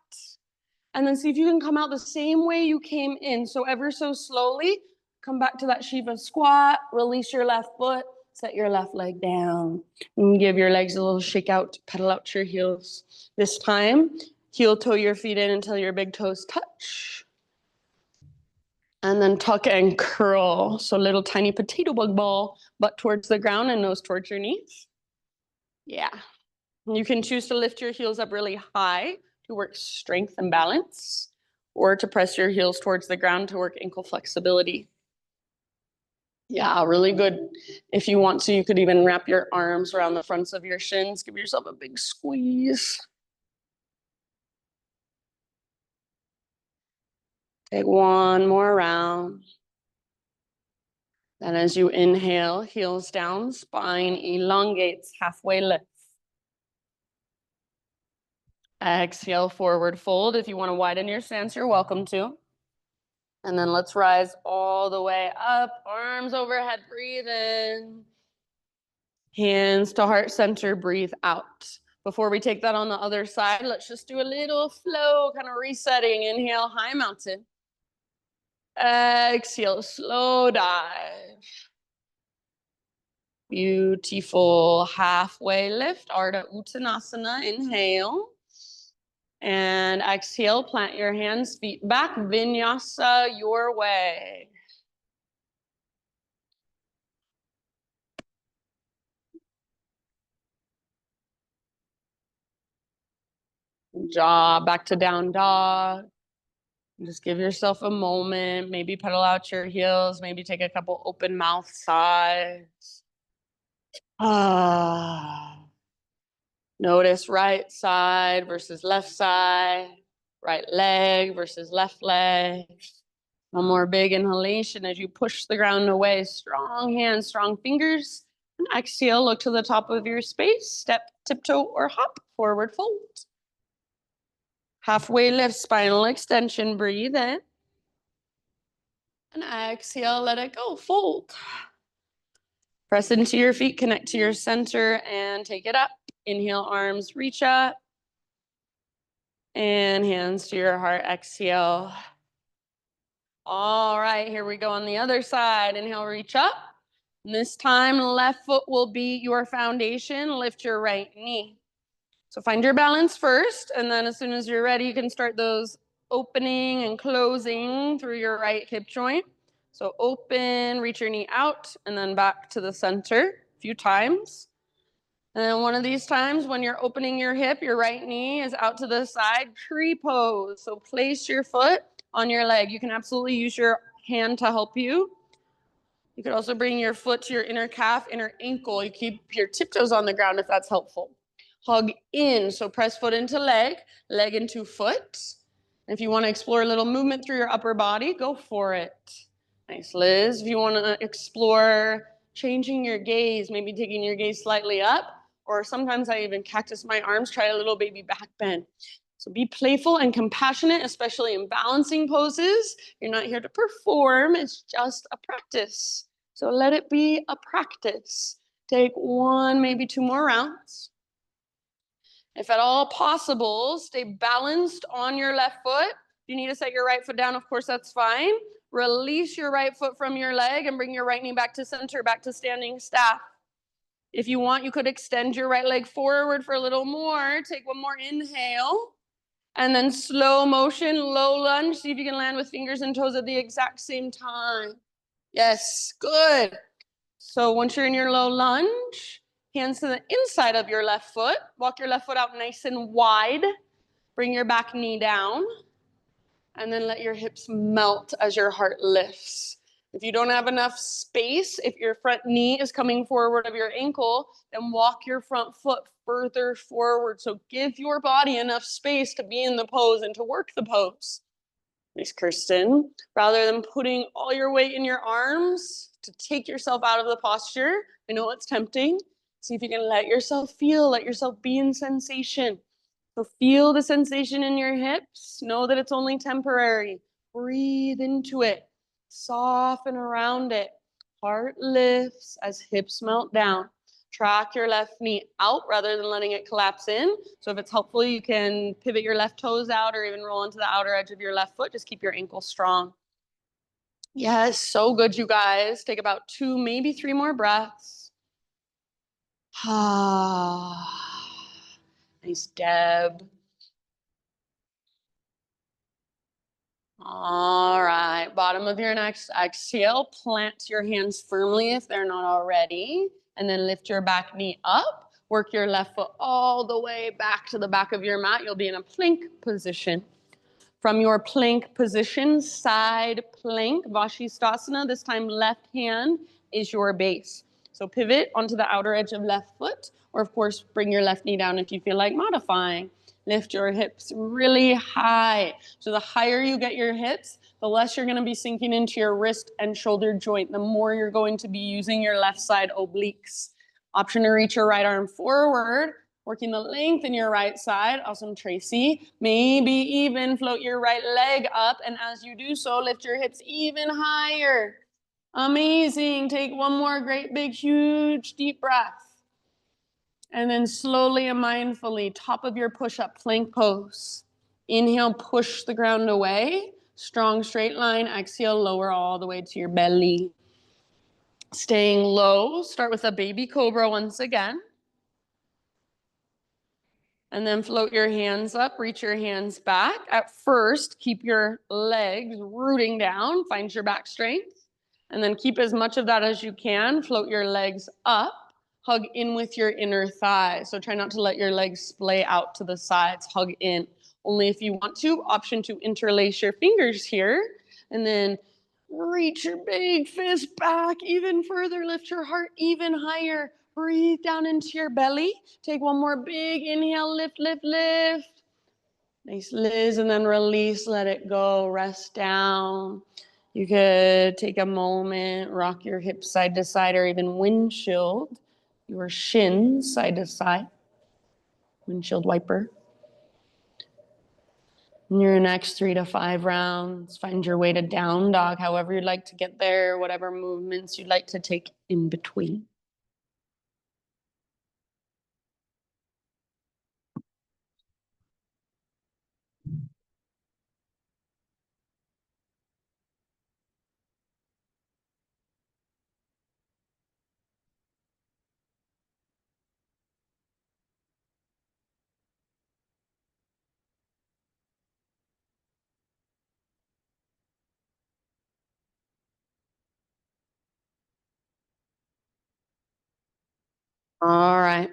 And then see if you can come out the same way you came in. So ever so slowly, come back to that Shiva squat, release your left foot, set your left leg down, and give your legs a little shake out, pedal out your heels. This time, heel toe your feet in until your big toes touch. And then tuck and curl. So little tiny potato bug ball, butt towards the ground and nose towards your knees. Yeah. You can choose to lift your heels up really high to work strength and balance, or to press your heels towards the ground to work ankle flexibility. Yeah, really good. If you want to, you could even wrap your arms around the fronts of your shins. Give yourself a big squeeze. Take one more round. Then as you inhale, heels down, spine elongates, halfway lift. Exhale, forward fold. If you want to widen your stance, you're welcome to. And then let's rise all the way up, arms overhead, breathe in. Hands to heart center, breathe out. Before we take that on the other side, let's just do a little flow, kind of resetting. Inhale, high mountain. Exhale, slow dive. Beautiful halfway lift, Ardha Uttanasana. Inhale. And exhale, plant your hands, feet back, vinyasa your way. Jaw, back to down dog. Just give yourself a moment. Maybe pedal out your heels. Maybe take a couple open mouth sighs. Ah. Notice right side versus left side. Right leg versus left leg. One more big inhalation as you push the ground away. Strong hands, strong fingers. And exhale, look to the top of your space. Step, tiptoe, or hop. Forward fold. Halfway lift, spinal extension. Breathe in. And exhale, let it go. Fold. Press into your feet, connect to your center, and take it up. Inhale, arms reach up. And hands to your heart. Exhale. All right, here we go on the other side. Inhale, reach up. And this time, left foot will be your foundation. Lift your right knee. So find your balance first, and then as soon as you're ready, you can start those opening and closing through your right hip joint. So open, reach your knee out, and then back to the center a few times. And then one of these times when you're opening your hip, your right knee is out to the side, tree pose. So place your foot on your leg. You can absolutely use your hand to help you. You could also bring your foot to your inner calf, inner ankle. You keep your tiptoes on the ground if that's helpful. Hug in, so press foot into leg, leg into foot. If you want to explore a little movement through your upper body, go for it. Nice, Liz. If you want to explore changing your gaze, maybe taking your gaze slightly up, or sometimes I even cactus my arms, try a little baby back bend. So be playful and compassionate, especially in balancing poses. You're not here to perform, it's just a practice. So let it be a practice. Take one, maybe two more rounds. If at all possible, stay balanced on your left foot. If you need to set your right foot down, of course, that's fine. Release your right foot from your leg and bring your right knee back to center, back to standing staff. If you want, you could extend your right leg forward for a little more. Take one more inhale. And then slow motion, low lunge. See if you can land with fingers and toes at the exact same time. Yes, good. So once you're in your low lunge, hands to the inside of your left foot. Walk your left foot out nice and wide. Bring your back knee down. And then let your hips melt as your heart lifts. If you don't have enough space, if your front knee is coming forward of your ankle, then walk your front foot further forward. So give your body enough space to be in the pose and to work the pose. Nice, Kirsten. Rather than putting all your weight in your arms to take yourself out of the posture, I know it's tempting. See if you can let yourself feel, let yourself be in sensation. So feel the sensation in your hips. Know that it's only temporary. Breathe into it. Soften around it. Heart lifts as hips melt down. Track your left knee out rather than letting it collapse in. So if it's helpful, you can pivot your left toes out or even roll into the outer edge of your left foot. Just keep your ankle strong. Yes, so good, you guys. Take about 2, maybe 3 more breaths. Nice, Deb. All right, bottom of your next exhale, plant your hands firmly if they're not already, and then lift your back knee up. Work your left foot all the way back to the back of your mat. You'll be in a plank position. From your plank position, side plank, Vashisthasana, this time left hand is your base. So pivot onto the outer edge of left foot, or of course, bring your left knee down if you feel like modifying. Lift your hips really high. So the higher you get your hips, the less you're going to be sinking into your wrist and shoulder joint, the more you're going to be using your left side obliques. Option to reach your right arm forward, working the length in your right side. Awesome, Tracy. Maybe even float your right leg up, and as you do so, lift your hips even higher. Amazing. Take one more great, big, huge, deep breath. And then slowly and mindfully, top of your push-up plank pose. Inhale, push the ground away. Strong straight line. Exhale, lower all the way to your belly. Staying low, start with a baby cobra once again. And then float your hands up, reach your hands back. At first, keep your legs rooting down, find your back strength. And then keep as much of that as you can. Float your legs up, hug in with your inner thigh. So try not to let your legs splay out to the sides, hug in. Only if you want to, option to interlace your fingers here, and then reach your big fist back even further, lift your heart even higher. Breathe down into your belly. Take one more big inhale, lift, lift, lift. Nice, Liz, and then release, let it go, rest down. You could take a moment, rock your hips side to side, or even windshield your shins side to side. Windshield wiper. In your next 3 to 5 rounds, find your way to down dog, however you'd like to get there, whatever movements you'd like to take in between. All right.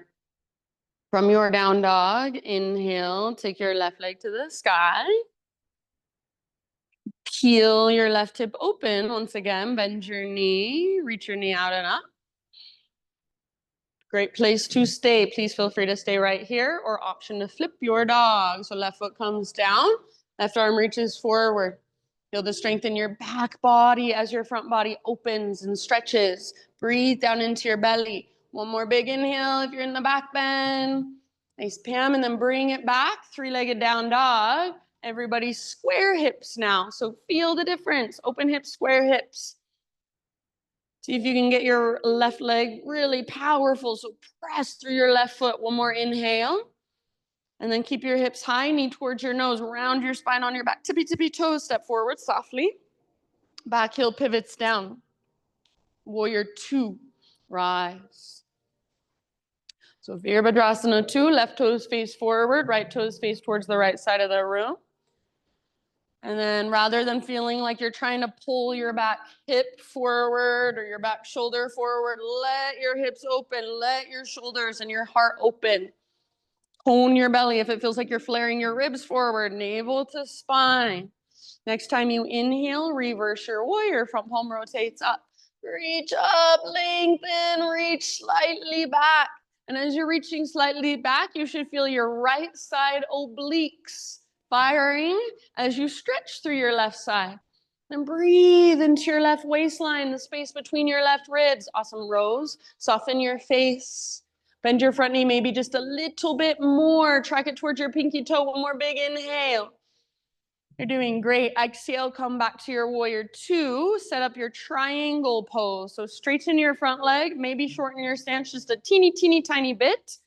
From your down dog, inhale, take your left leg to the sky. Peel your left hip open once again, bend your knee, reach your knee out and up. Great place to stay. Please feel free to stay right here, or option to flip your dog. So left foot comes down, left arm reaches forward. Feel the strength in your back body as your front body opens and stretches. Breathe down into your belly. One more big inhale if you're in the back bend. Nice, Pam, and then bring it back. Three-legged down dog. Everybody square hips now. So feel the difference. Open hips, square hips. See if you can get your left leg really powerful. So press through your left foot. One more inhale. And then keep your hips high, knee towards your nose. Round your spine on your back. Tippy, tippy toes. Step forward softly. Back heel pivots down. Warrior two. Rise. So Virabhadrasana 2, left toes face forward, right toes face towards the right side of the room. And then rather than feeling like you're trying to pull your back hip forward or your back shoulder forward, let your hips open, let your shoulders and your heart open. Tone your belly if it feels like you're flaring your ribs forward, navel to spine. Next time you inhale, reverse your warrior, front palm rotates up. Reach up, lengthen, reach slightly back. And as you're reaching slightly back, you should feel your right side obliques firing as you stretch through your left side. And breathe into your left waistline, the space between your left ribs. Awesome, Rose. Soften your face. Bend your front knee maybe just a little bit more. Track it towards your pinky toe. One more big inhale. You're doing great. Exhale, come back to your warrior two. Set up your triangle pose. So straighten your front leg, maybe shorten your stance just a teeny, teeny, tiny bit.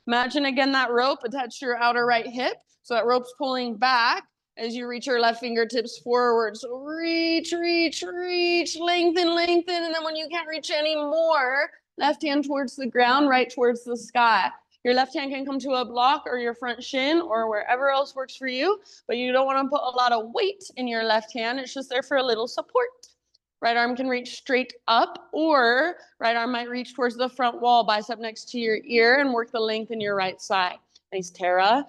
Imagine again that rope attached to your outer right hip. So that rope's pulling back as you reach your left fingertips forward. So reach, reach, reach, lengthen, lengthen. And then when you can't reach anymore, left hand towards the ground, right towards the sky. Your left hand can come to a block or your front shin or wherever else works for you, but you don't want to put a lot of weight in your left hand. It's just there for a little support. Right arm can reach straight up, or right arm might reach towards the front wall, bicep next to your ear, and work the length in your right side. Nice, Tara.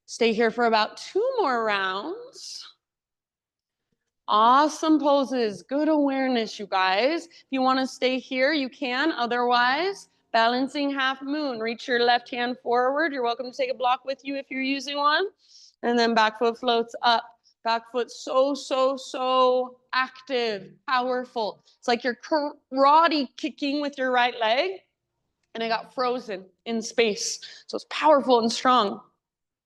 Stay here for about 2 more rounds. Awesome poses, good awareness, you guys. If you want to stay here, you can. Otherwise, balancing half moon. Reach your left hand forward. You're welcome to take a block with you if you're using one. And then back foot floats up. Back foot so active, powerful. It's like you're karate kicking with your right leg, and it got frozen in space. So it's powerful and strong.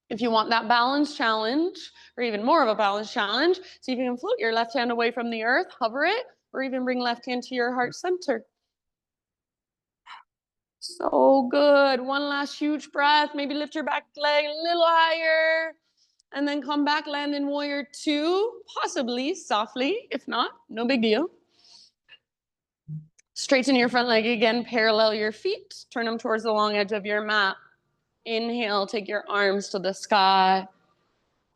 If you want that balance challenge, or even more of a balance challenge, see if you can float your left hand away from the earth, hover it, or even bring left hand to your heart center. So good. One last huge breath. Maybe lift your back leg a little higher. And then come back, land in warrior two, possibly softly. If not, no big deal. Straighten your front leg again, parallel your feet. Turn them towards the long edge of your mat. Inhale, take your arms to the sky.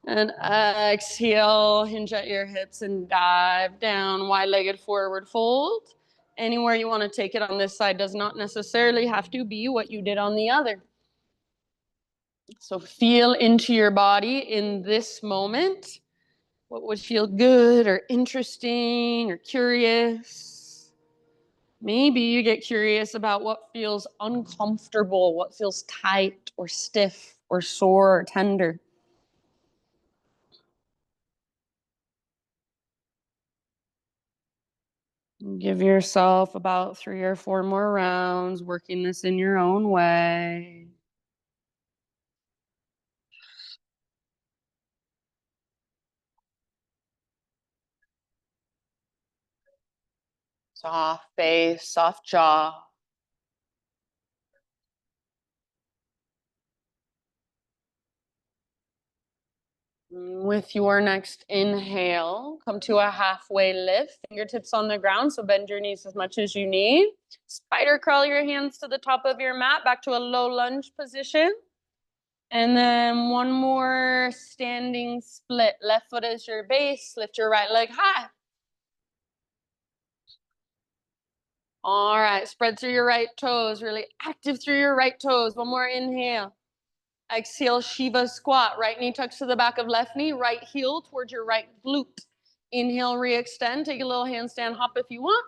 And exhale, hinge at your hips and dive down, wide-legged forward fold. Anywhere you want to take it on this side does not necessarily have to be what you did on the other. So feel into your body in this moment. What would feel good or interesting or curious? Maybe you get curious about what feels uncomfortable, what feels tight or stiff or sore or tender. Give yourself about 3 or 4 more rounds, working this in your own way. Soft face, soft jaw. With your next inhale, come to a halfway lift, fingertips on the ground, so bend your knees as much as you need. Spider crawl your hands to the top of your mat, back to a low lunge position. And then one more standing split. Left foot is your base, lift your right leg high. All right, spread through your right toes, really active through your right toes. One more inhale. Exhale, Shiva squat. Right knee tucks to the back of left knee, right heel towards your right glute. Inhale, re-extend. Take a little handstand hop if you want.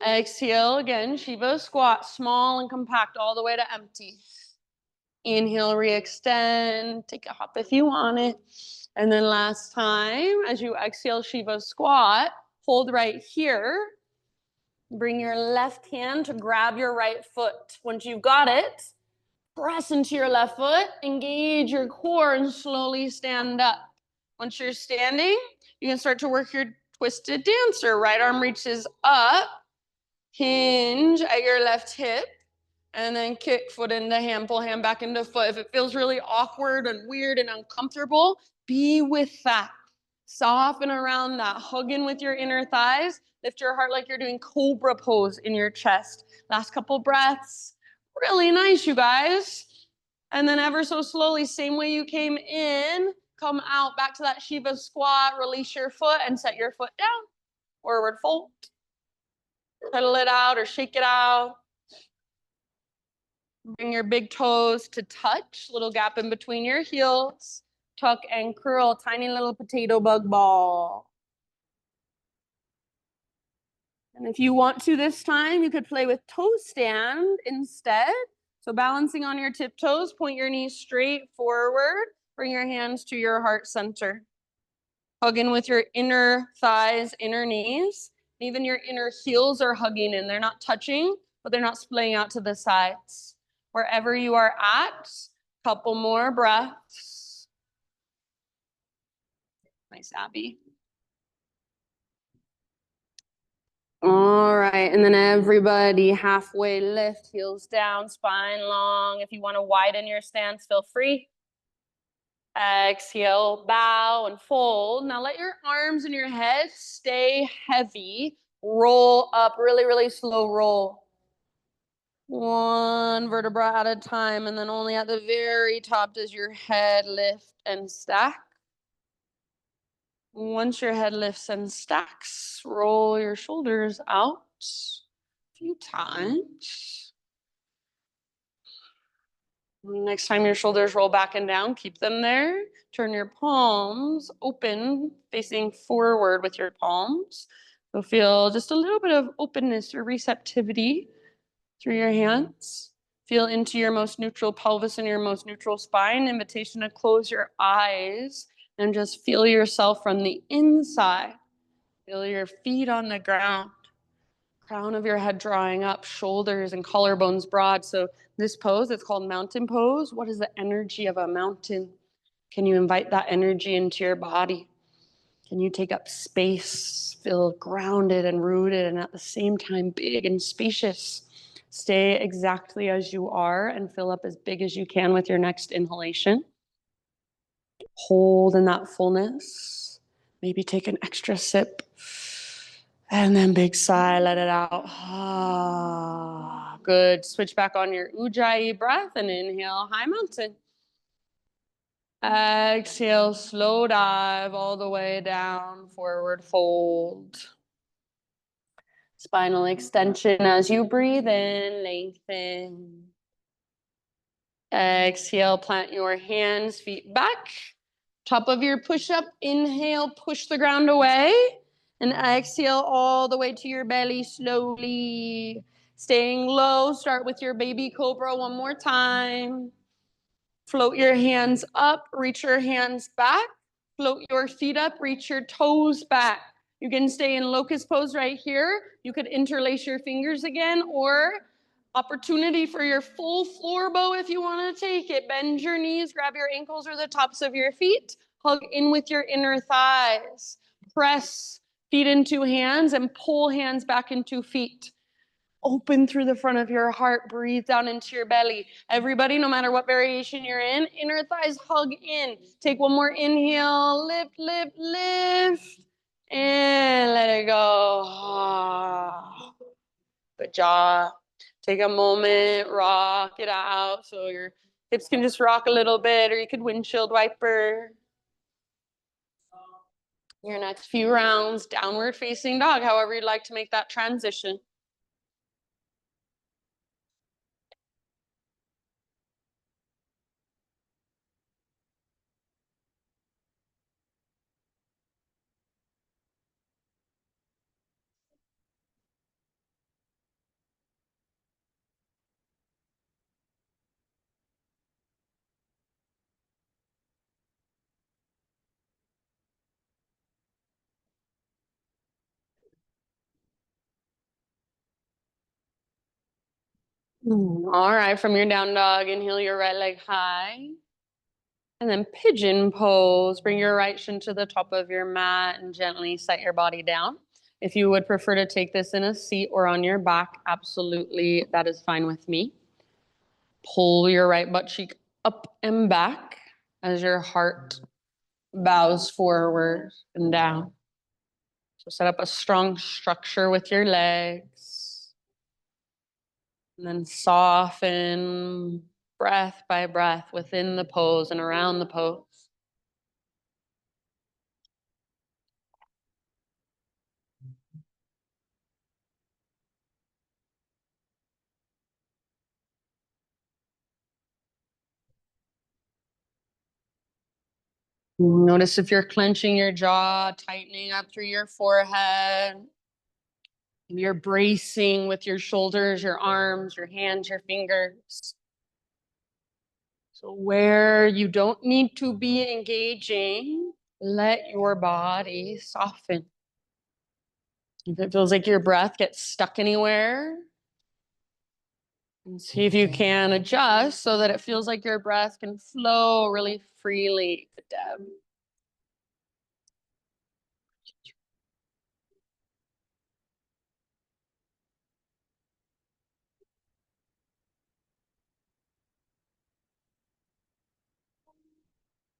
Exhale again, Shiva squat, small and compact all the way to empty. Inhale, re-extend. Take a hop if you want it. And then last time, as you exhale, Shiva squat, hold right here. Bring your left hand to grab your right foot. Once you've got it, press into your left foot, engage your core, and slowly stand up. Once you're standing, you can start to work your twisted dancer. Right arm reaches up, hinge at your left hip, and then kick foot into hand, pull hand back into foot. If it feels really awkward and weird and uncomfortable, be with that. Soften around that. Hug in with your inner thighs. Lift your heart like you're doing cobra pose in your chest. Last couple breaths. Really nice, you guys. And then ever so slowly, same way you came in, come out back to that Shiva squat, release your foot and set your foot down. Forward fold. Pedal it out or shake it out. Bring your big toes to touch, little gap in between your heels. Tuck and curl, tiny little potato bug ball. And if you want to this time, you could play with toe stand instead. So balancing on your tiptoes, point your knees straight forward. Bring your hands to your heart center. Hug in with your inner thighs, inner knees. Even your inner heels are hugging in. They're not touching, but they're not splitting out to the sides. Wherever you are at, couple more breaths. Nice, Abby. All right, and then everybody halfway lift, heels down, spine long. If you want to widen your stance, feel free. Exhale, bow and fold. Now let your arms and your head stay heavy. Roll up, really, really slow roll. One vertebra at a time, and then only at the very top does your head lift and stack. Once your head lifts and stacks, roll your shoulders out a few times. Next time your shoulders roll back and down, keep them there. Turn your palms open, facing forward with your palms. You'll feel just a little bit of openness or receptivity through your hands. Feel into your most neutral pelvis and your most neutral spine. Invitation to close your eyes and just feel yourself from the inside. Feel your feet on the ground. Crown of your head drawing up, shoulders and collarbones broad. So this pose, it's called mountain pose. What is the energy of a mountain? Can you invite that energy into your body? Can you take up space, feel grounded and rooted, and at the same time big and spacious? Stay exactly as you are and fill up as big as you can with your next inhalation. Hold in that fullness. Maybe take an extra sip. And then big sigh, let it out. Ah, good. Switch back on your Ujjayi breath and inhale, high mountain. Exhale, slow dive all the way down, forward fold. Spinal extension as you breathe in, lengthen. Exhale, plant your hands, feet back. Top of your push-up, inhale, push the ground away. And exhale all the way to your belly slowly. Staying low, start with your baby cobra one more time. Float your hands up, reach your hands back. Float your feet up, reach your toes back. You can stay in locust pose right here. You could interlace your fingers again, or opportunity for your full floor bow if you want to take it. Bend your knees, grab your ankles or the tops of your feet. Hug in with your inner thighs. Press feet into hands and pull hands back into feet. Open through the front of your heart. Breathe down into your belly. Everybody, no matter what variation you're in, inner thighs hug in. Take one more inhale. Lift, lift, lift. And let it go. Good job. Take a moment, rock it out so your hips can just rock a little bit, or you could windshield wiper. Your next few rounds, downward facing dog, however you'd like to make that transition. All right, from your down dog, inhale your right leg high. And then pigeon pose. Bring your right shin to the top of your mat and gently set your body down. If you would prefer to take this in a seat or on your back, absolutely, that is fine with me. Pull your right butt cheek up and back as your heart bows forward and down. So set up a strong structure with your legs. And then soften breath by breath within the pose and around the pose. Notice if you're clenching your jaw, tightening up through your forehead. You're bracing with your shoulders, your arms, your hands, your fingers. So where you don't need to be engaging, let your body soften. If it feels like your breath gets stuck anywhere, and see if you can adjust so that it feels like your breath can flow really freely. Good, Deb.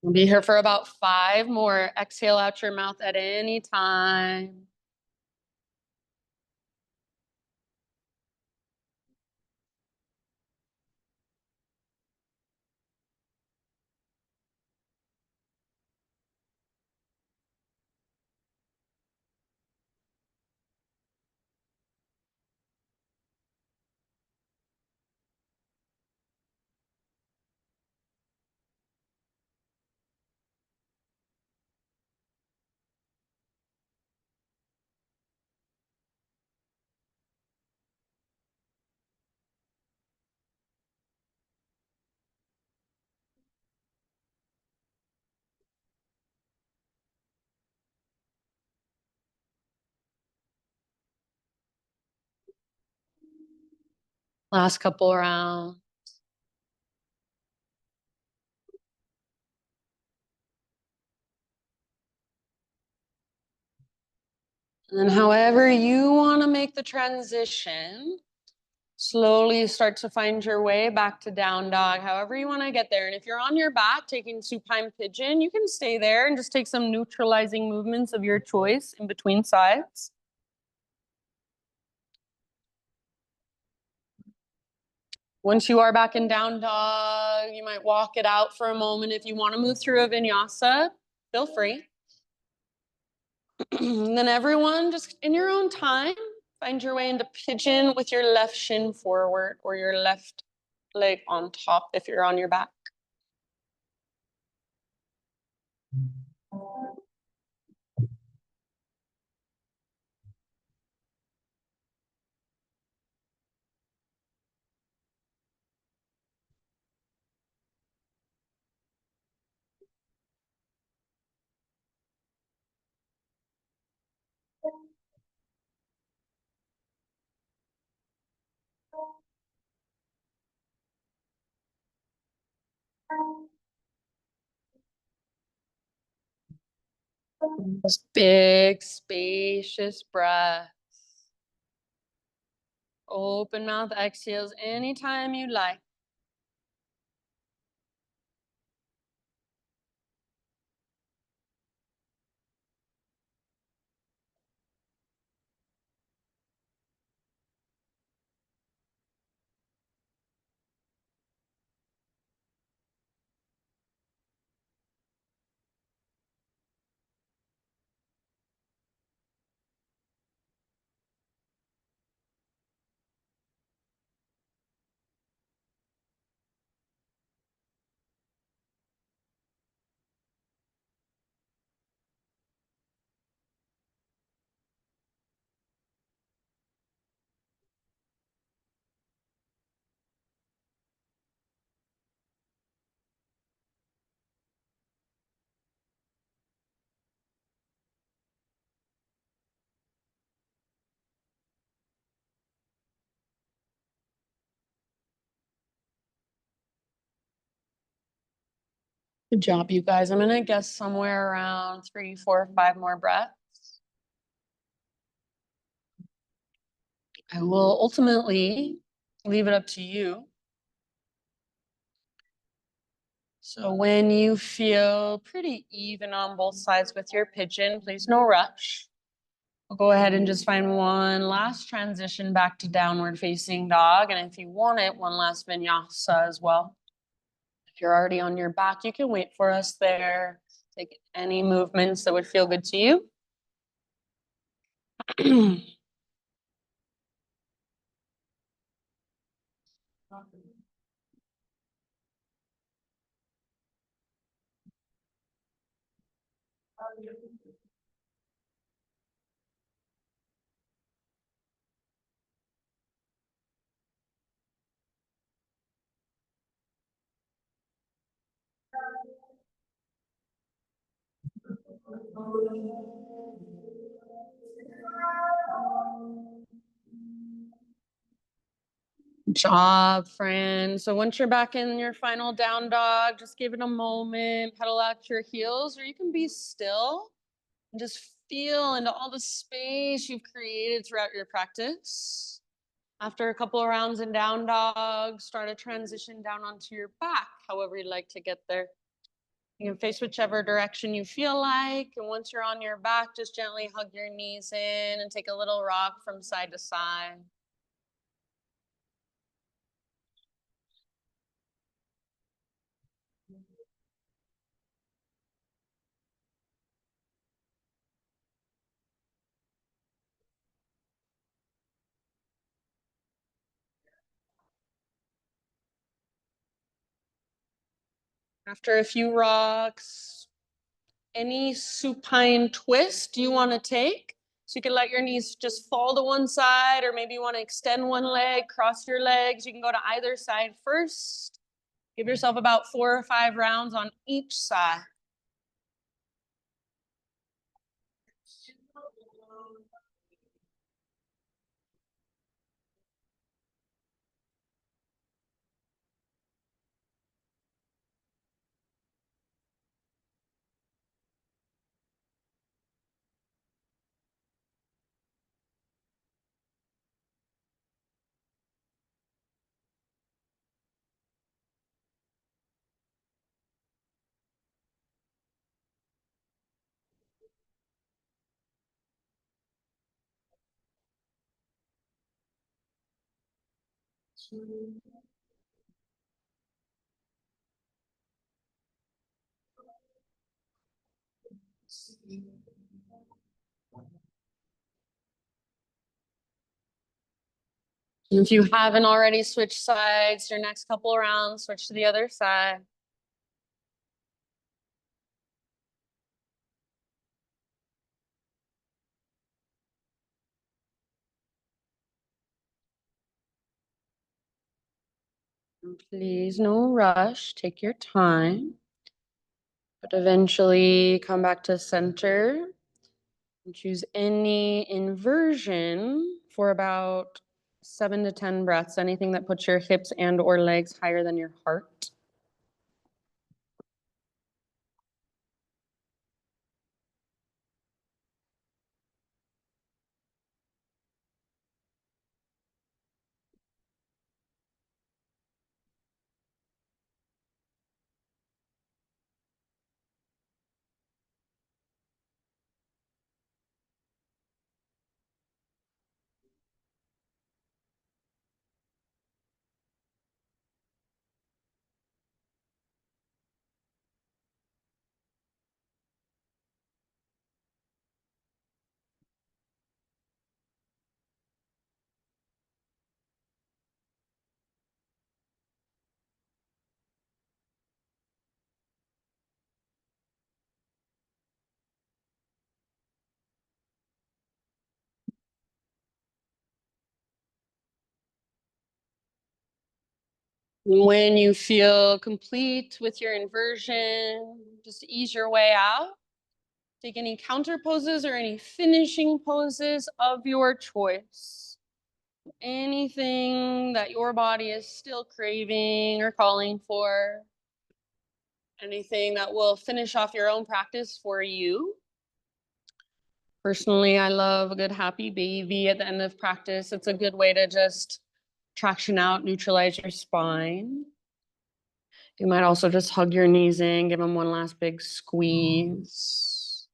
We'll be here for about 5 more. Exhale out your mouth at any time. Last couple rounds. And then however you want to make the transition, slowly start to find your way back to down dog, however you want to get there. And if you're on your back taking supine pigeon, you can stay there and just take some neutralizing movements of your choice in between sides. Once you are back in down dog, you might walk it out for a moment. If you want to move through a vinyasa, feel free. And then everyone, just in your own time, Find your way into pigeon with your left shin forward or your left leg on top if you're on your back. Those big, spacious breaths. Open mouth exhales anytime you like. Good job, you guys. I'm gonna guess somewhere around 3, 4, 5 more breaths. I will ultimately leave it up to you. So when you feel pretty even on both sides with your pigeon, please no rush. We'll go ahead and just find one last transition back to downward facing dog. And if you want it, one last vinyasa as well. If you're already on your back, you can wait for us there. Take any movements that would feel good to you. Good job, friend. So once you're back in your final down dog, just give it a moment, pedal out your heels, or you can be still and just feel into all the space you've created throughout your practice. After a couple of rounds in down dog, start a transition down onto your back, however you'd like to get there. You can face whichever direction you feel like. And once you're on your back, just gently hug your knees in and take a little rock from side to side. After a few rocks, any supine twist you want to take. So you can let your knees just fall to one side, or maybe you want to extend one leg, cross your legs. You can go to either side first. Give yourself about 4 or 5 rounds on each side. If you haven't already switched sides, your next couple rounds, switch to the other side. And please, no rush. Take your time. But eventually come back to center and choose any inversion for about 7 to 10 breaths. Anything that puts your hips and or legs higher than your heart. When you feel complete with your inversion, just ease your way out. Take any counter poses or any finishing poses of your choice. Anything that your body is still craving or calling for. Anything that will finish off your own practice for you. Personally, I love a good happy baby at the end of practice. It's a good way to just traction out, neutralize your spine. You might also just hug your knees in, give them one last big squeeze.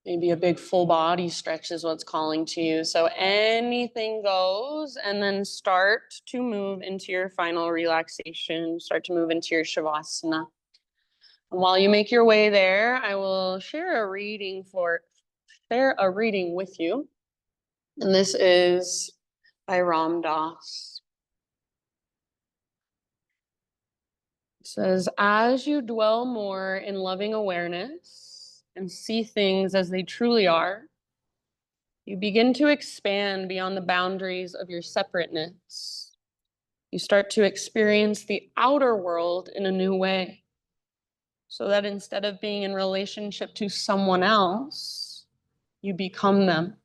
Maybe a big full body stretch is what's calling to you. So anything goes, and then start to move into your final relaxation. Start to move into your Shavasana. And while you make your way there, I will share a reading with you. And this is by Ram Dass. It says, as you dwell more in loving awareness and see things as they truly are, you begin to expand beyond the boundaries of your separateness. You start to experience the outer world in a new way. So that instead of being in relationship to someone else, you become them.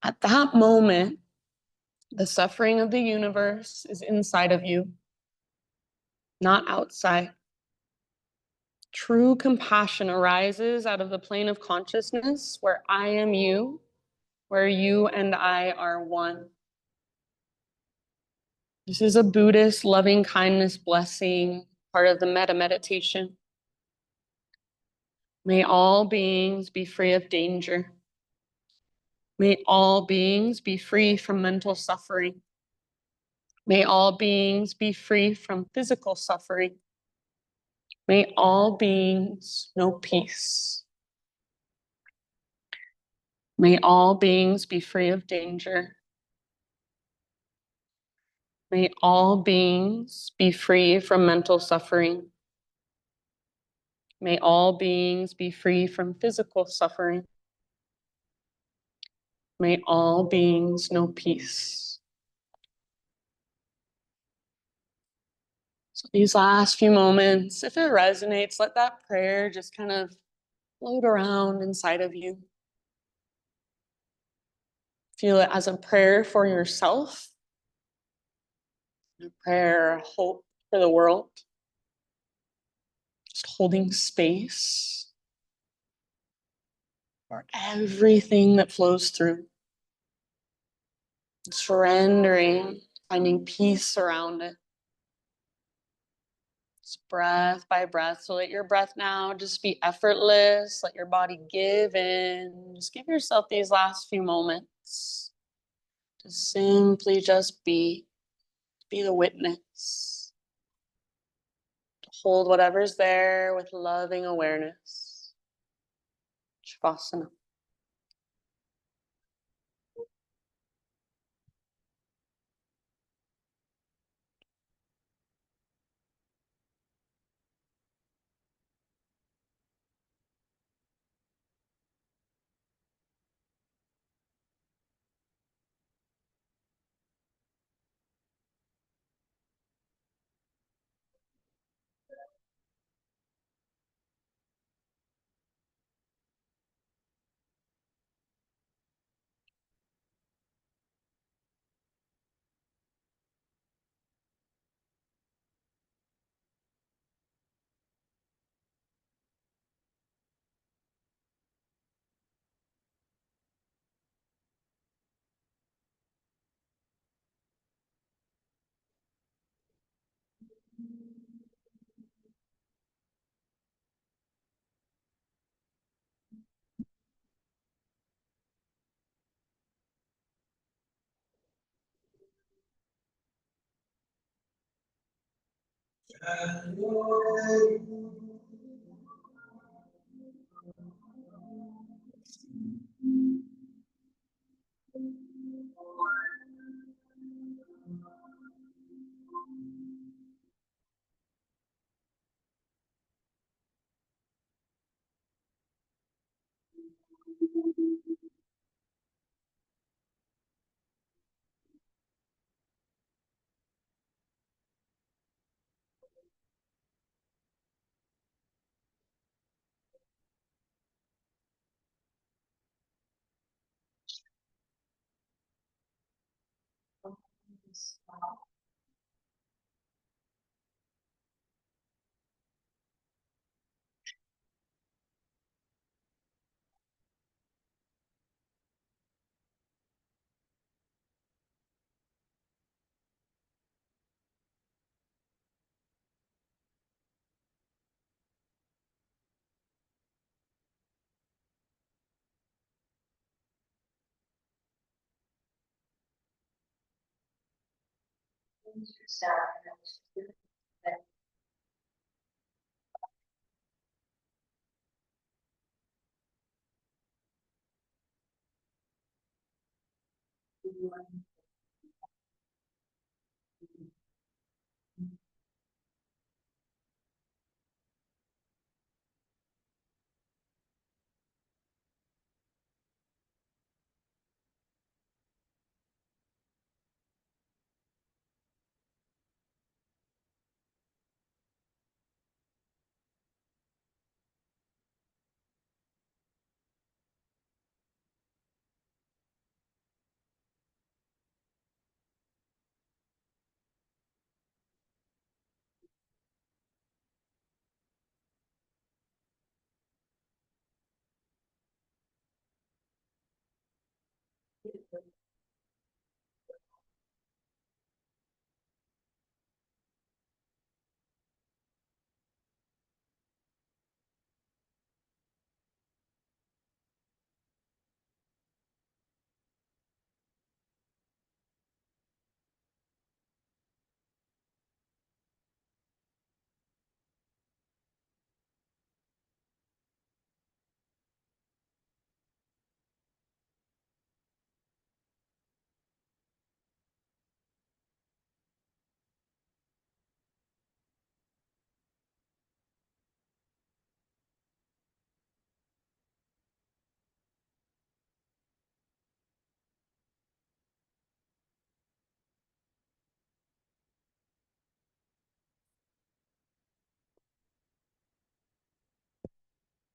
At that moment, the suffering of the universe is inside of you, not outside. True compassion arises out of the plane of consciousness where I am you, where you and I are one. This is a Buddhist loving kindness blessing, part of the metta meditation. May all beings be free of danger. May all beings be free from mental suffering. May all beings be free from physical suffering. May all beings know peace. May all beings be free of danger. May all beings be free from mental suffering. May all beings be free from physical suffering. May all beings know peace. So these last few moments, if it resonates, let that prayer just kind of float around inside of you. Feel it as a prayer for yourself, a prayer, hope for the world. Just holding space for everything that flows through. Surrendering, finding peace around it. Just breath by breath. So let your breath now just be effortless. Let your body give in. Just give yourself these last few moments to simply just be the witness. To hold whatever's there with loving awareness. Shavasana.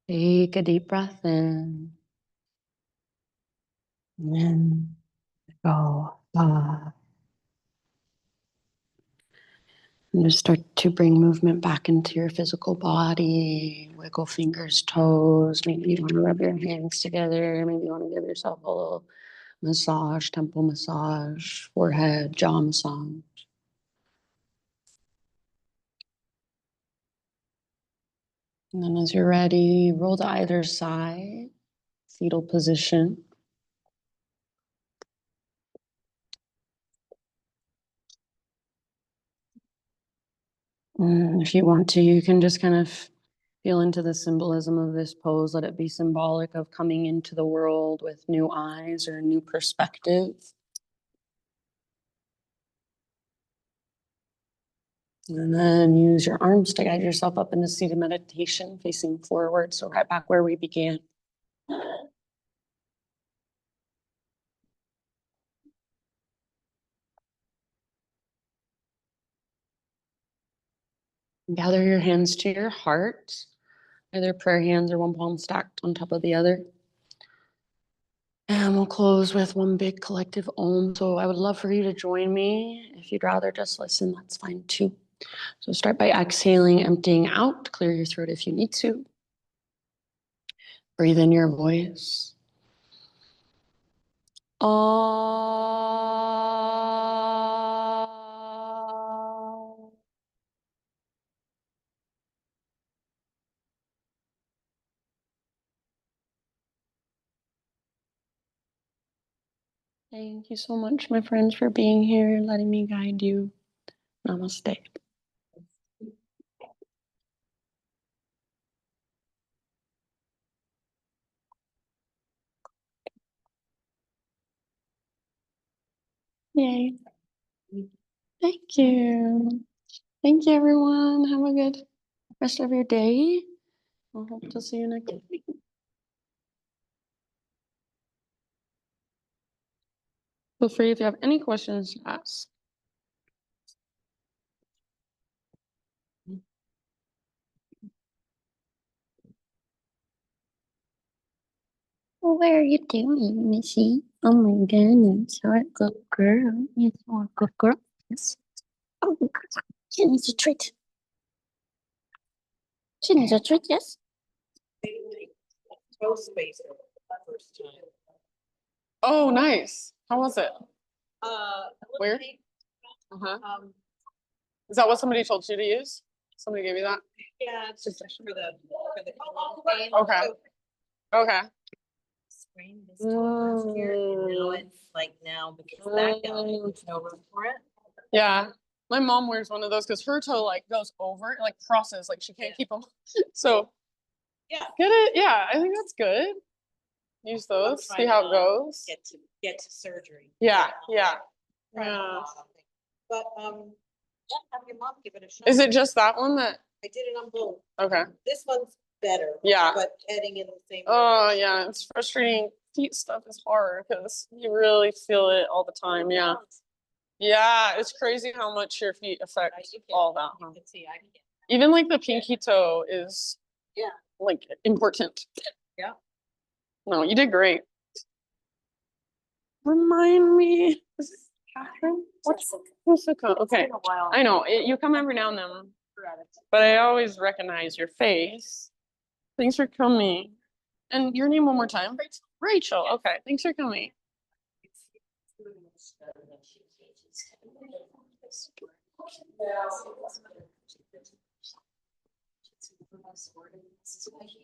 Take a deep breath in and then go. And just start to bring movement back into your physical body. Wiggle fingers, toes. Maybe you want to rub your hands together. Maybe you want to give yourself a little massage, temple massage, forehead, jaw massage. And then as you're ready, roll to either side, fetal position. And if you want to, you can just kind of feel into the symbolism of this pose. Let it be symbolic of coming into the world with new eyes or new perspective. And then use your arms to guide yourself up into seated meditation, facing forward. So right back where we began. Gather your hands to your heart, either prayer hands or one palm stacked on top of the other. And we'll close with one big collective Om. So I would love for you to join me. If you'd rather just listen, that's fine too. So start by exhaling, emptying out. Clear your throat if you need to. Breathe in your voice. Ah. Thank you so much, my friends, for being here and letting me guide you. Namaste. Yay. Thank you. Thank you, everyone. Have a good rest of your day. I hope to see you next week. Feel free if you have any questions to ask. What are you doing, Missy? Oh my goodness, you're a good girl. Yes, you're a good girl. Yes. Oh, she needs a treat. She needs a treat, yes. Oh, nice. How was it? Weird. Uh-huh. Is that what somebody told you to use? Somebody gave you that? Yeah, it's just for the Okay. Okay. sprained this toe last year, and now it's like now because that guy, there's no room for it. Yeah. My mom wears one of those because her toe like goes over, like crosses, like she can't keep them. So Yeah. get it. Yeah, I think that's good. Use those, see how it goes. Get to surgery. Yeah, yeah. Trying a Yeah. lot of things. But yeah, have your mom give it a shot. Is it just that one that? I did it on both. Okay. This one's better. Yeah. But heading in the same Oh direction. yeah, it's frustrating. Feet stuff is hard because you really feel it all the time. Yeah. Yeah, it's crazy how much your feet affect all that. Huh? You can see I can't. Even like the pinky toe is like important. Yeah. No, you did great. Remind me. Is it Catherine? What's Jessica? Okay. I know. You come every now and then. But I always recognize your face. Thanks for coming. And your name one more time? Rachel. Okay. Thanks for coming.